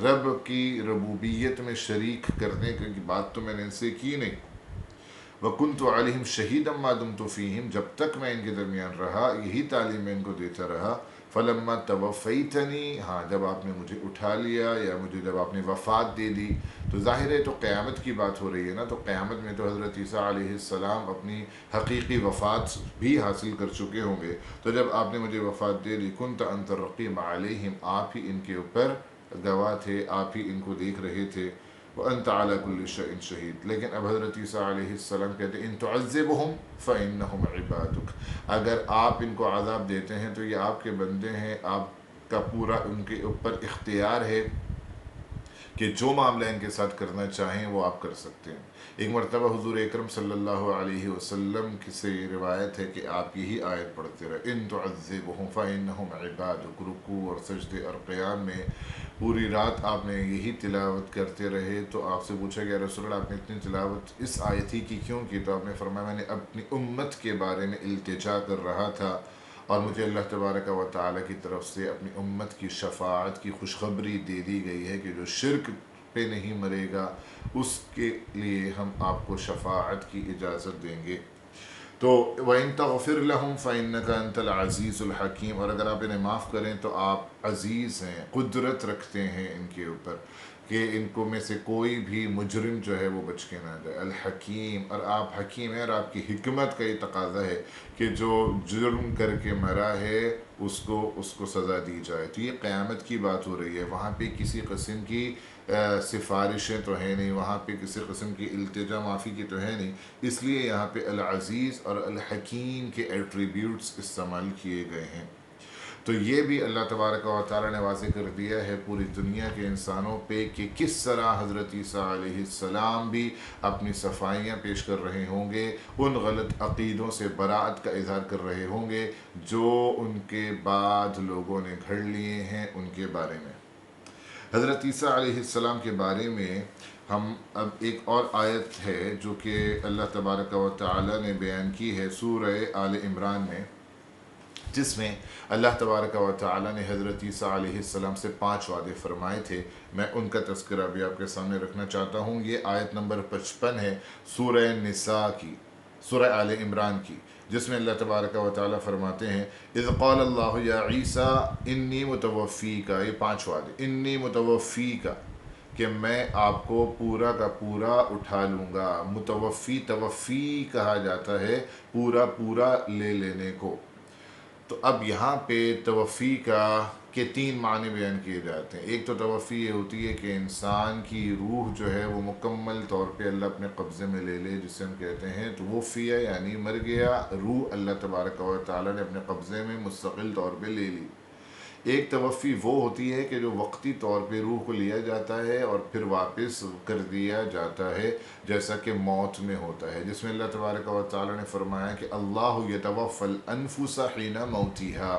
رب کی ربوبیت میں شریک کرنے کی بات تو میں نے ان سے کی نہیں۔ وَكُنْتُ عَلَيْهِمْ شَهِيدًا مَا دُمْتُ فِيهِمْ، جب تک میں ان کے درمیان رہا یہی تعلیم میں ان کو دیتا رہا۔ فَلَمَّا تَوَفَّيْتَنِي، ہاں جب آپ نے مجھے اٹھا لیا یا مجھے جب آپ نے وفات دے دی، تو ظاہر ہے تو قیامت کی بات ہو رہی ہے نا، تو قیامت میں تو حضرت عیسیٰ علیہ السلام اپنی حقیقی وفات بھی حاصل کر چکے ہوں گے، تو جب آپ نے مجھے وفات دے دی، كُنْتَ أَنْتَ الرَّقِيبَ عَلَيْهِمْ، آپ ہی ان کے اوپر گواہ تھے، آپ ہی ان کو دیکھ رہے تھے۔ وَأَنْتَ عَلَى كُلِّ شَيْءٍ شَهِيدٌ، لیکن اب حضرت عیسیٰ علیہ السلام کہتے ہیں ان تُعَذِّبْهُمْ فَإِنَّهُمْ عِبَادُكَ، اگر آپ ان کو عذاب دیتے ہیں تو یہ آپ کے بندے ہیں، آپ کا پورا ان کے اوپر اختیار ہے کہ جو معاملہ ان کے ساتھ کرنا چاہیں وہ آپ کر سکتے ہیں۔ ایک مرتبہ حضور اکرم صلی اللہ علیہ وسلم سے روایت ہے کہ آپ یہی آیت پڑھتے رہے، ان تعذبهم فإنهم عبادك، رکوع اور سجدے اور قیام میں پوری رات آپ نے یہی تلاوت کرتے رہے۔ تو آپ سے پوچھا گیا رسول اللہ آپ نے اتنی تلاوت اس آیت ہی کی کیوں کی؟ تو آپ نے فرمایا میں نے اپنی امت کے بارے میں التجا کر رہا تھا اور مجھے اللہ تبارک و تعالیٰ کی طرف سے اپنی امت کی شفاعت کی خوشخبری دے دی گئی ہے کہ جو شرک پہ نہیں مرے گا، اس کے لیے ہم آپ کو شفاعت کی اجازت دیں گے۔ تو وَإِن تَغْفِرْ لَهُمْ فَإِنَّكَ أَنْتَ الْعَزِيزُ الْحَكِيمُ، اور اگر آپ انہیں معاف کریں تو آپ عزیز ہیں، قدرت رکھتے ہیں ان کے اوپر کہ ان کو میں سے کوئی بھی مجرم جو ہے وہ بچ کے نہ جائے، الحکیم، اور آپ حکیم ہیں، اور آپ کی حکمت کا یہ تقاضا ہے کہ جو جرم کر کے مرا ہے اس کو سزا دی جائے۔ تو یہ قیامت کی بات ہو رہی ہے، وہاں پہ کسی قسم کی سفارشیں تو ہیں نہیں، وہاں پہ کسی قسم کی التجا معافی کی تو ہے نہیں، اس لیے یہاں پہ العزیز اور الحکیم کے ایٹریبیوٹس استعمال کیے گئے ہیں۔ تو یہ بھی اللہ تبارک و تعالیٰ نے واضح کر دیا ہے پوری دنیا کے انسانوں پہ کہ کس طرح حضرت عیسیٰ علیہ السلام بھی اپنی صفائیاں پیش کر رہے ہوں گے، ان غلط عقیدوں سے براءت کا اظہار کر رہے ہوں گے جو ان کے بعد لوگوں نے گھڑ لیے ہیں ان کے بارے میں۔ حضرت عیسیٰ علیہ السلام کے بارے میں ہم اب ایک اور آیت ہے جو کہ اللہ تبارک و تعالیٰ نے بیان کی ہے سورہ آل عمران میں، جس میں اللہ تبارک و تعالیٰ نے حضرت عیسیٰ علیہ السلام سے 5 وعدے فرمائے تھے۔ میں ان کا تذکرہ بھی آپ کے سامنے رکھنا چاہتا ہوں۔ یہ آیت نمبر 55 ہے سورہ نساء کی، سورہ آل عمران کی، جس میں اللہ تبارک و تعالیٰ فرماتے ہیں اذ قال اللہ یا عیسیٰ انی متوفیکا، یہ 5 وعدے، انی متوفیکا کہ میں آپ کو پورا کا پورا اٹھا لوں گا۔ متوفی، توفی کہا جاتا ہے پورا لے لینے کو۔ تو اب یہاں پہ توفی کا کے 3 معنی بیان کیے جاتے ہیں۔ ایک تو توفی یہ ہوتی ہے کہ انسان کی روح جو ہے وہ مکمل طور پہ اللہ اپنے قبضے میں لے لے، جسے ہم کہتے ہیں توفیہ، یعنی مر گیا، روح اللہ تبارک و تعالیٰ نے اپنے قبضے میں مستقل طور پہ لے لی۔ ایک توفی وہ ہوتی ہے کہ جو وقتی طور پہ روح کو لیا جاتا ہے اور پھر واپس کر دیا جاتا ہے، جیسا کہ موت میں ہوتا ہے، جس میں اللہ تبارک و تعالیٰ نے فرمایا کہ اللہ یتوفی الانفس حین موتها،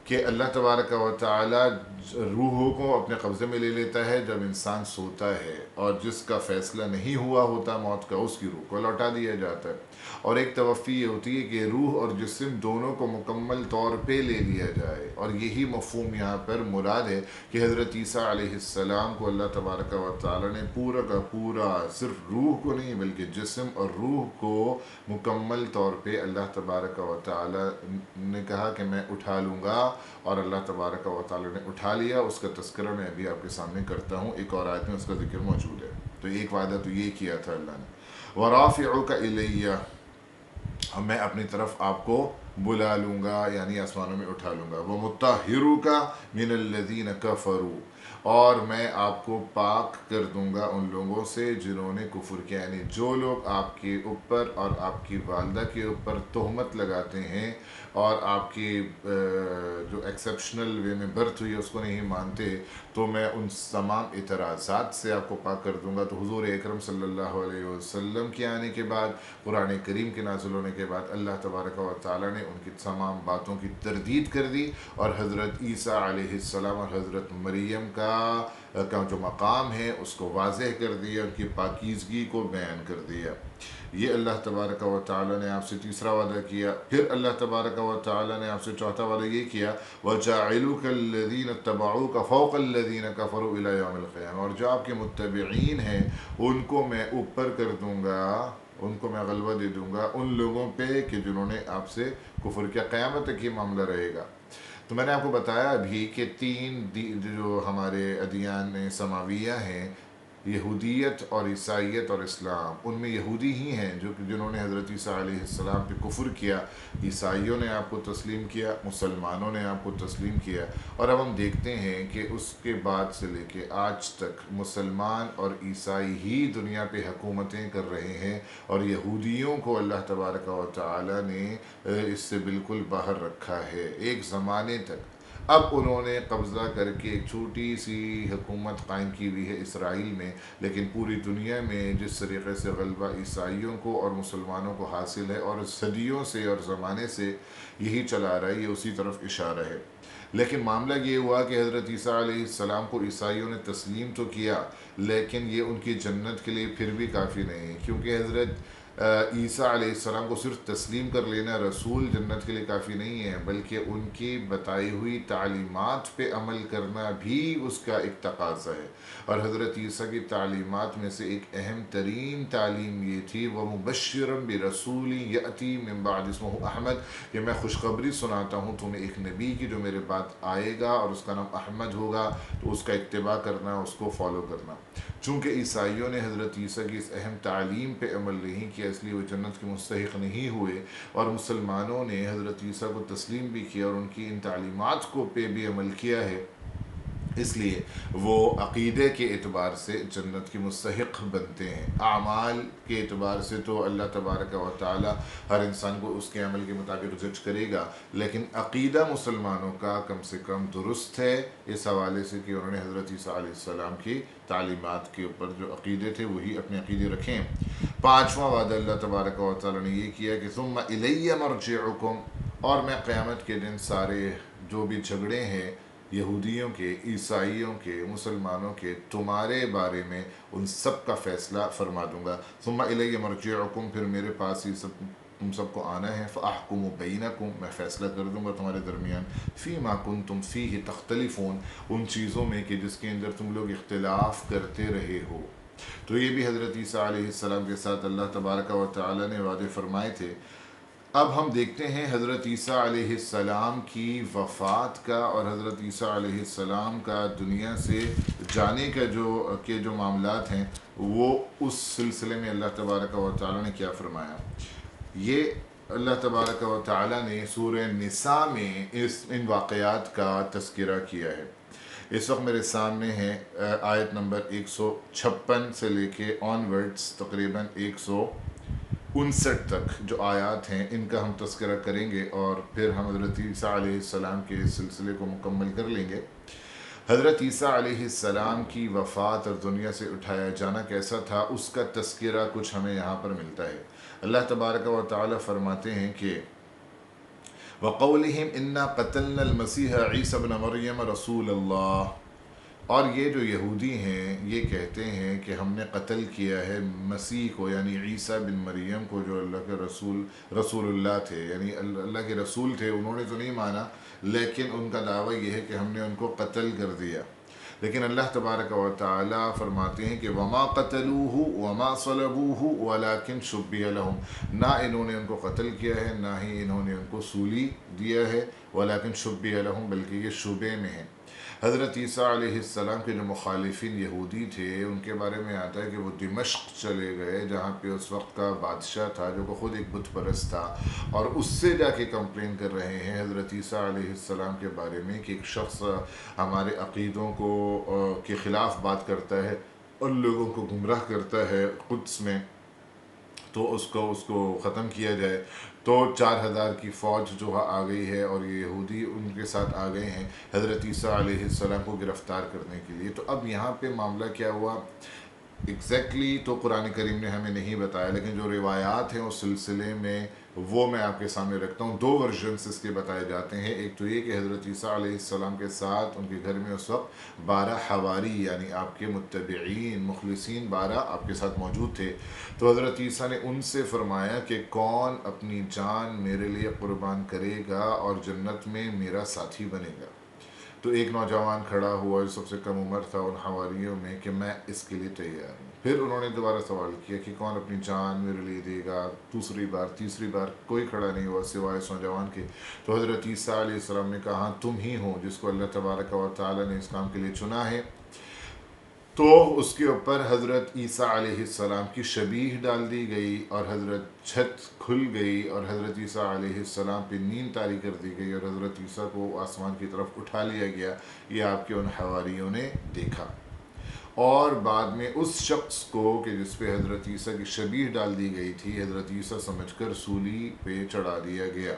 کہ اللہ تبارک و تعالیٰ روحوں کو اپنے قبضے میں لے لیتا ہے جب انسان سوتا ہے، اور جس کا فیصلہ نہیں ہوا ہوتا موت کا، اس کی روح کو لوٹا دیا جاتا ہے۔ اور ایک توفی یہ ہوتی ہے کہ روح اور جسم دونوں کو مکمل طور پہ لے لیا جائے، اور یہی مفہوم یہاں پر مراد ہے کہ حضرت عیسیٰ علیہ السلام کو اللہ تبارک و تعالیٰ نے پورا کا پورا، صرف روح کو نہیں بلکہ جسم اور روح کو مکمل طور پہ اللہ تبارک و تعالیٰ نے کہا کہ میں اٹھا لوں گا، اور اللہ تبارک و تعالیٰ نے اٹھا لیا۔ اس کا تذکرہ میں ابھی آپ کے سامنے کرتا ہوں، ایک اور آیت میں اس کا ذکر موجود ہے۔ تو ایک وعدہ تو یہ کیا تھا اللہ نے، وَرَافِعُكَ إِلَيَّ، میں اپنی طرف آپ کو بلا لوں گا، یعنی آسمانوں میں اٹھا لوں گا، وَمُطَهِّرُكَ مِنَ الَّذِينَ كَفَرُوا، اور میں آپ کو پاک کر دوں گا ان لوگوں سے جنہوں نے کفر کیا، یعنی جو لوگ آپ کے اوپر اور آپ کی والدہ کے اوپر تہمت لگاتے ہیں اور آپ کی جو ایکسیپشنل وے میں برتھ ہوئی ہے اس کو نہیں مانتے، تو میں ان تمام اعتراضات سے آپ کو پاک کر دوں گا۔ تو حضور اکرم صلی اللہ علیہ وسلم کے آنے کے بعد، قرآن کریم کے نازل ہونے کے بعد، اللہ تبارک و تعالیٰ نے ان کی تمام باتوں کی تردید کر دی، اور حضرت عیسیٰ علیہ السلام اور حضرت مریم کا جو مقام ہے اس کو واضح کر دیا، ان کی پاکیزگی کو بیان کر دیا۔ یہ اللہ تبارک و تعالیٰ نے آپ سے تیسرا وعدہ کیا۔ پھر اللہ تبارک و تعالیٰ نے آپ سے چوتھا وعدہ یہ کیا، وَجَاعِلُكَ الَّذِينَ اتَّبَعُوكَ فَوْقَ الَّذِينَ كَفَرُوا إِلَى يَوْمِ الْقِيَامَةِ، اور جو آپ کے متبعین ہیں ان کو میں اوپر کر دوں گا، ان کو میں غلبہ دے دوں گا ان لوگوں پہ کہ جنہوں نے آپ سے کفر کیا، قیامت تک یہ معاملہ رہے گا۔ تو میں نے آپ کو بتایا ابھی کہ 3 جو ہمارے ادیان سماویہ ہیں، یہودیت اور عیسائیت اور اسلام، ان میں یہودی ہی ہیں جنہوں نے حضرت عیسیٰ علیہ السلام پہ کفر کیا، عیسائیوں نے آپ کو تسلیم کیا، مسلمانوں نے آپ کو تسلیم کیا، اور اب ہم دیکھتے ہیں کہ اس کے بعد سے لے کے آج تک مسلمان اور عیسائی ہی دنیا پہ حکومتیں کر رہے ہیں، اور یہودیوں کو اللہ تبارک و تعالیٰ نے اس سے بالکل باہر رکھا ہے ایک زمانے تک۔ اب انہوں نے قبضہ کر کے ایک چھوٹی سی حکومت قائم کی ہوئی ہے اسرائیل میں، لیکن پوری دنیا میں جس طریقے سے غلبہ عیسائیوں کو اور مسلمانوں کو حاصل ہے، اور صدیوں سے اور زمانے سے یہی چلا رہا ہے، یہ اسی طرف اشارہ ہے۔ لیکن معاملہ یہ ہوا کہ حضرت عیسیٰ علیہ السلام کو عیسائیوں نے تسلیم تو کیا، لیکن یہ ان کی جنت کے لیے پھر بھی کافی نہیں ہے، کیونکہ حضرت عیسیٰ علیہ السلام کو صرف تسلیم کر لینا رسول جنت کے لیے کافی نہیں ہے، بلکہ ان کی بتائی ہوئی تعلیمات پہ عمل کرنا بھی اس کا ایک تقاضا ہے۔ اور حضرت عیسیٰ کی تعلیمات میں سے ایک اہم ترین تعلیم یہ تھی وَمُبَشِّرًا بِرَسُولٍ يَأْتِي مِن بَعْدِ اسْمُهُ احمد، کہ میں خوشخبری سناتا ہوں تمہیں ایک نبی کی جو میرے بعد آئے گا اور اس کا نام احمد ہوگا، تو اس کا اتباع کرنا، اس کو فالو کرنا۔ چونکہ عیسائیوں نے حضرت عیسیٰ کی اس اہم تعلیم پہ عمل نہیں کیا، اس لیے وہ جنت کے مستحق نہیں ہوئے، اور مسلمانوں نے حضرت عیسیٰ کو تسلیم بھی کیا اور ان کی ان تعلیمات کو پہ بھی عمل کیا ہے، اس لیے وہ عقیدے کے اعتبار سے جنت کے مستحق بنتے ہیں۔ اعمال کے اعتبار سے تو اللہ تبارک و تعالی ہر انسان کو اس کے عمل کے مطابق جج کرے گا، لیکن عقیدہ مسلمانوں کا کم سے کم درست ہے اس حوالے سے کہ انہوں نے حضرت عیسیٰ علیہ السلام کی تعلیمات کے اوپر جو عقیدے تھے وہی اپنے عقیدے رکھیں۔ پانچواں وعدہ اللہ تبارک و تعالی نے یہ کیا کہ ثم الی مرجعکم، اور میں قیامت کے دن سارے جو بھی جھگڑے ہیں یہودیوں کے، عیسائیوں کے، مسلمانوں کے، تمہارے بارے میں ان سب کا فیصلہ فرما دوں گا۔ ثم الی مرجعکم، پھر میرے پاس یہ سب تم سب کو آنا ہے، فاحکم بینکم، میں فیصلہ کر دوں گا تمہارے درمیان، فیما کنتم فیہ تختلفون، ان چیزوں میں کہ جس کے اندر تم لوگ اختلاف کرتے رہے ہو۔ تو یہ بھی حضرت عیسیٰ علیہ السلام کے ساتھ اللہ تبارک و تعالی نے وعدے فرمائے تھے۔ اب ہم دیکھتے ہیں حضرت عیسیٰ علیہ السلام کی وفات کا اور حضرت عیسیٰ علیہ السلام کا دنیا سے جانے کا جو معاملات ہیں، وہ اس سلسلے میں اللہ تبارک و تعالی نے کیا فرمایا۔ یہ اللہ تبارک و تعالی نے سورہ نساء میں ان واقعات کا تذکرہ کیا ہے۔ اس وقت میرے سامنے ہے آیت نمبر 156 سے لے کے آنورڈز تقریباً 159 تک جو آیات ہیں، ان کا ہم تذکرہ کریں گے اور پھر ہم حضرت عیسیٰ علیہ السلام کے سلسلے کو مکمل کر لیں گے۔ حضرت عیسیٰ علیہ السلام کی وفات اور دنیا سے اٹھایا جانا کیسا تھا، اس کا تذکرہ کچھ ہمیں یہاں پر ملتا ہے۔ اللہ تبارک و تعالی فرماتے ہیں کہ وَقَوْلِهِمْ إِنَّا قَتَلْنَا الْمَسِيحَ عِيسَى ابْنَ مَرْيَمَ رَسُولَ اللَّهِ، اور یہ جو یہودی ہیں یہ کہتے ہیں کہ ہم نے قتل کیا ہے مسیح کو، یعنی عیسیٰ بن مریم کو، جو اللہ کے رسول اللہ تھے، یعنی اللہ کے رسول تھے۔ انہوں نے تو نہیں مانا، لیکن ان کا دعویٰ یہ ہے کہ ہم نے ان کو قتل کر دیا۔ لیکن اللہ تبارک و تعالی فرماتے ہیں کہ وما قتلوہ وما صلبوہ ولکن شبہ لہم، نہ انہوں نے ان کو قتل کیا ہے، نہ ہی انہوں نے ان کو سولی دیا ہے، ولکن شبہ لہم، بلکہ یہ شبے میں ہیں۔ حضرت عیسیٰ علیہ السلام کے جو مخالفین یہودی تھے، ان کے بارے میں آتا ہے کہ وہ دمشق چلے گئے، جہاں پہ اس وقت کا بادشاہ تھا جو کہ خود ایک بت پرست تھا، اور اس سے جا کے کمپلین کر رہے ہیں حضرت عیسیٰ علیہ السلام کے بارے میں کہ ایک شخص ہمارے عقیدوں کو کے خلاف بات کرتا ہے اور لوگوں کو گمراہ کرتا ہے قدس میں، تو اس کو ختم کیا جائے۔ تو 4000 کی فوج جو آ گئی ہے اور یہ یہودی ان کے ساتھ آ گئے ہیں حضرت عیسیٰ علیہ السلام کو گرفتار کرنے کے لیے۔ تو اب یہاں پہ معاملہ کیا ہوا ایگزیکٹلی تو قرآن کریم نے ہمیں نہیں بتایا، لیکن جو روایات ہیں اس سلسلے میں وہ میں آپ کے سامنے رکھتا ہوں۔ 2 ورژنس اس کے بتائے جاتے ہیں۔ ایک تو یہ کہ حضرت عیسیٰ علیہ السلام کے ساتھ ان کے گھر میں اس وقت 12 حواری، یعنی آپ کے متبعین مخلصین 12 آپ کے ساتھ موجود تھے۔ تو حضرت عیسیٰ نے ان سے فرمایا کہ کون اپنی جان میرے لیے قربان کرے گا اور جنت میں میرا ساتھی بنے گا۔ تو ایک نوجوان کھڑا ہوا جو سب سے کم عمر تھا ان حواریوں میں کہ میں اس کے لیے تیار ہوں۔ پھر انہوں نے دوبارہ سوال کیا کہ کون اپنی جان میرے لیے دے گا، دوسری بار تیسری بار کوئی کھڑا نہیں ہوا سوائے اس نوجوان کے۔ تو حضرت عیسیٰ علیہ السلام نے کہا ہاں تم ہی ہو جس کو اللہ تبارک و تعالی نے اسلام کے لیے چنا ہے۔ تو اس کے اوپر حضرت عیسیٰ علیہ السلام کی شبیہ ڈال دی گئی اور حضرت چھت کھل گئی اور حضرت عیسیٰ علیہ السلام پہ نیند طاری کر دی گئی اور حضرت عیسیٰ کو آسمان کی طرف اٹھا لیا گیا۔ یہ آپ کے ان حواریوں نے دیکھا، اور بعد میں اس شخص کو کہ جس پہ حضرت عیسیٰ کی شبیہ ڈال دی گئی تھی حضرت عیسیٰ سمجھ کر سولی پہ چڑھا دیا گیا۔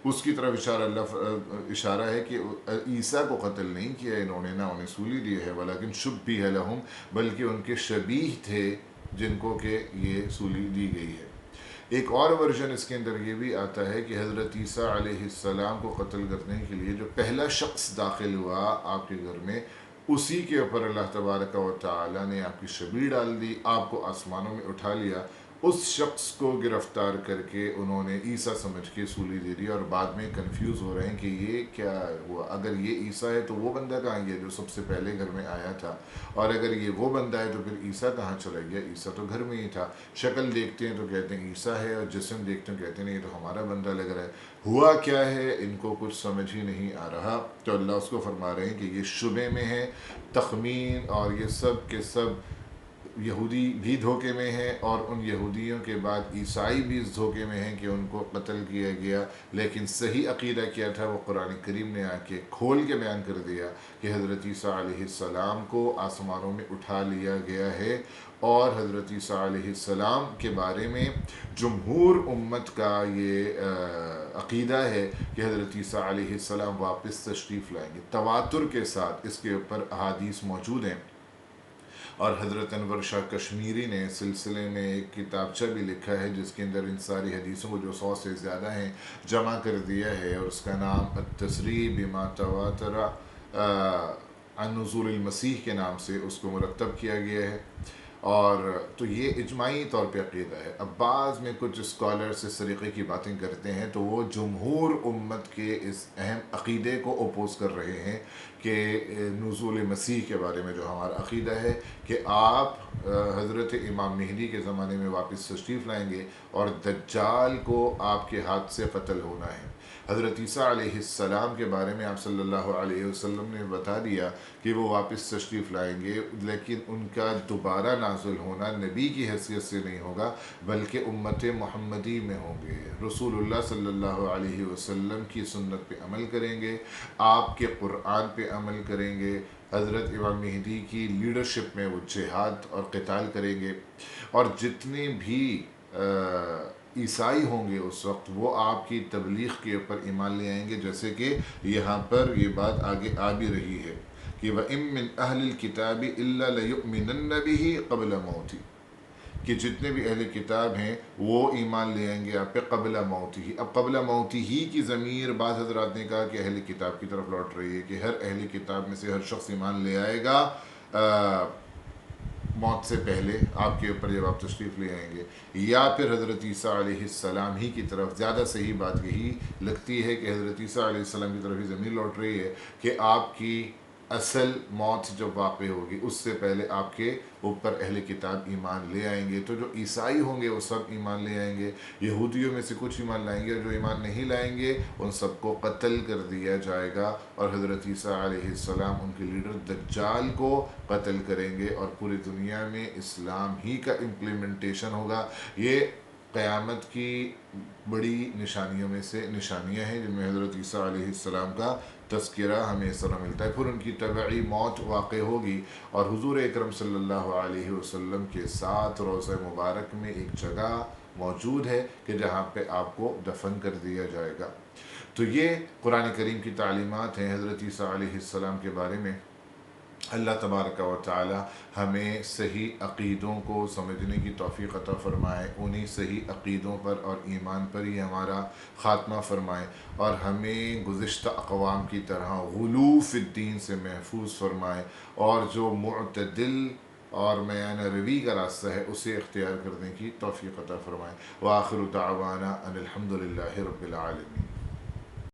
اس کی طرف اشارہ ہے کہ عیسیٰ کو قتل نہیں کیا انہوں نے، نہ انہیں سولی دی ہے، ولیکن شبیہ لہم، بلکہ ان کے شبیہ تھے جن کو کہ یہ سولی دی گئی ہے۔ ایک اور ورژن اس کے اندر یہ بھی آتا ہے کہ حضرت عیسیٰ علیہ السلام کو قتل کرنے کے لیے جو پہلا شخص داخل ہوا آپ کے گھر میں، اسی کے اوپر اللہ تبارک و تعالی نے آپ کی شبیہ ڈال دی، آپ کو آسمانوں میں اٹھا لیا اس شخص کو گرفتار کر کے انہوں نے عیسیٰ سمجھ کے سولی دے دی، اور بعد میں کنفیوز ہو رہے ہیں کہ یہ کیا ہوا، اگر یہ عیسیٰ ہے تو وہ بندہ کہاں گیا جو سب سے پہلے گھر میں آیا تھا، اور اگر یہ وہ بندہ ہے تو پھر عیسیٰ کہاں چلا گیا، عیسیٰ تو گھر میں ہی تھا۔ شکل دیکھتے ہیں تو کہتے ہیں عیسیٰ ہے، اور جسم دیکھتے ہیں کہتے ہیں نہیں یہ تو ہمارا بندہ لگ رہا ہے، ہوا کیا ہے ان کو کچھ سمجھ ہی نہیں آ رہا۔ تو اللہ اس کو فرما رہے ہیں کہ یہ شبے میں ہے، تخمین، اور یہ سب کے سب یہودی بھی دھوکے میں ہیں، اور ان یہودیوں کے بعد عیسائی بھی اس دھوکے میں ہیں کہ ان کو قتل کیا گیا، لیکن صحیح عقیدہ کیا تھا وہ قرآن کریم نے آ کے کھول کے بیان کر دیا کہ حضرت عیسیٰ علیہ السلام کو آسمانوں میں اٹھا لیا گیا ہے، اور حضرت عیسیٰ علیہ السلام کے بارے میں جمہور امت کا یہ عقیدہ ہے کہ حضرت عیسیٰ علیہ السلام واپس تشریف لائیں گے، تواتر کے ساتھ اس کے اوپر احادیث موجود ہیں۔ اور حضرت انور شاہ کشمیری نے سلسلے میں ایک کتابچہ بھی لکھا ہے جس کے اندر ان ساری حدیثوں کو جو 100 سے زیادہ ہیں جمع کر دیا ہے، اور اس کا نام التصریح بما تواتر عن نزول المسیح کے نام سے اس کو مرتب کیا گیا ہے۔ اور تو یہ اجماعی طور پہ عقیدہ ہے۔ اب بعض میں کچھ اسکالرس اس طریقے کی باتیں کرتے ہیں تو وہ جمہور امت کے اس اہم عقیدے کو اپوز کر رہے ہیں کہ نزول مسیح کے بارے میں جو ہمارا عقیدہ ہے کہ آپ حضرت امام مہدی کے زمانے میں واپس تشریف لائیں گے اور دجال کو آپ کے ہاتھ سے قتل ہونا ہے۔ حضرت عیسیٰ علیہ السلام کے بارے میں آپ صلی اللہ علیہ وسلم نے بتا دیا کہ وہ واپس تشریف لائیں گے، لیکن ان کا دوبارہ نازل ہونا نبی کی حیثیت سے نہیں ہوگا بلکہ امت محمدی میں ہوں گے، رسول اللہ صلی اللہ علیہ وسلم کی سنت پہ عمل کریں گے، آپ کے قرآن پہ عمل کریں گے، حضرت امام مہدی کی لیڈرشپ میں وہ جہاد اور قتال کریں گے، اور جتنے بھی عیسائی ہوں گے اس وقت وہ آپ کی تبلیغ کے اوپر ایمان لے آئیں گے، جیسے کہ یہاں پر یہ بات آگے آ بھی رہی ہے کہ وَإِن مِّنْ أَهْلِ الْكِتَابِ إِلَّا لَيُؤْمِنَنَّ بِهِ قَبْلَ مَوْتِهِ، کہ جتنے بھی اہل کتاب ہیں وہ ایمان لے آئیں گے آپ پہ قبل موتہ۔ اب قبل موتہ کی ضمیر بعض حضرات نے کہا کہ اہل کتاب کی طرف لوٹ رہی ہے کہ ہر اہل کتاب میں سے ہر شخص ایمان لے آئے گا موت سے پہلے آپ کے اوپر جب آپ تشریف لے آئیں گے، یا پھر حضرت عیسیٰ علیہ السلام ہی کی طرف۔ زیادہ صحیح بات یہی لگتی ہے کہ حضرت عیسیٰ علیہ السلام کی طرف ہی ضمیر لوٹ رہی ہے کہ آپ کی اصل موت جب واقع ہوگی اس سے پہلے آپ کے اوپر اہل کتاب ایمان لے آئیں گے۔ تو جو عیسائی ہوں گے وہ سب ایمان لے آئیں گے، یہودیوں میں سے کچھ ایمان لائیں گے، اور جو ایمان نہیں لائیں گے ان سب کو قتل کر دیا جائے گا، اور حضرت عیسیٰ علیہ السلام ان کے لیڈر دجال کو قتل کریں گے، اور پوری دنیا میں اسلام ہی کا امپلیمنٹیشن ہوگا۔ یہ قیامت کی بڑی نشانیوں میں سے نشانیاں ہیں جن میں حضرت عیسیٰ علیہ السلام کا تذکرہ ہمیں اس طرح ملتا ہے۔ پھر ان کی طبعی موت واقع ہوگی، اور حضور اکرم صلی اللہ علیہ وسلم کے ساتھ روضہ مبارک میں ایک جگہ موجود ہے کہ جہاں پہ آپ کو دفن کر دیا جائے گا۔ تو یہ قرآن کریم کی تعلیمات ہیں حضرت عیسیٰ علیہ السلام کے بارے میں۔ اللہ تبارک و تعالی ہمیں صحیح عقیدوں کو سمجھنے کی توفیق عطا فرمائے، انہی صحیح عقیدوں پر اور ایمان پر ہی ہمارا خاتمہ فرمائے، اور ہمیں گزشتہ اقوام کی طرح غلو فی الدین سے محفوظ فرمائے، اور جو معتدل اور میانہ روی کا راستہ ہے اسے اختیار کرنے کی توفیق عطا فرمائے۔ وآخر دعوانا ان الحمد للہ رب العالمین۔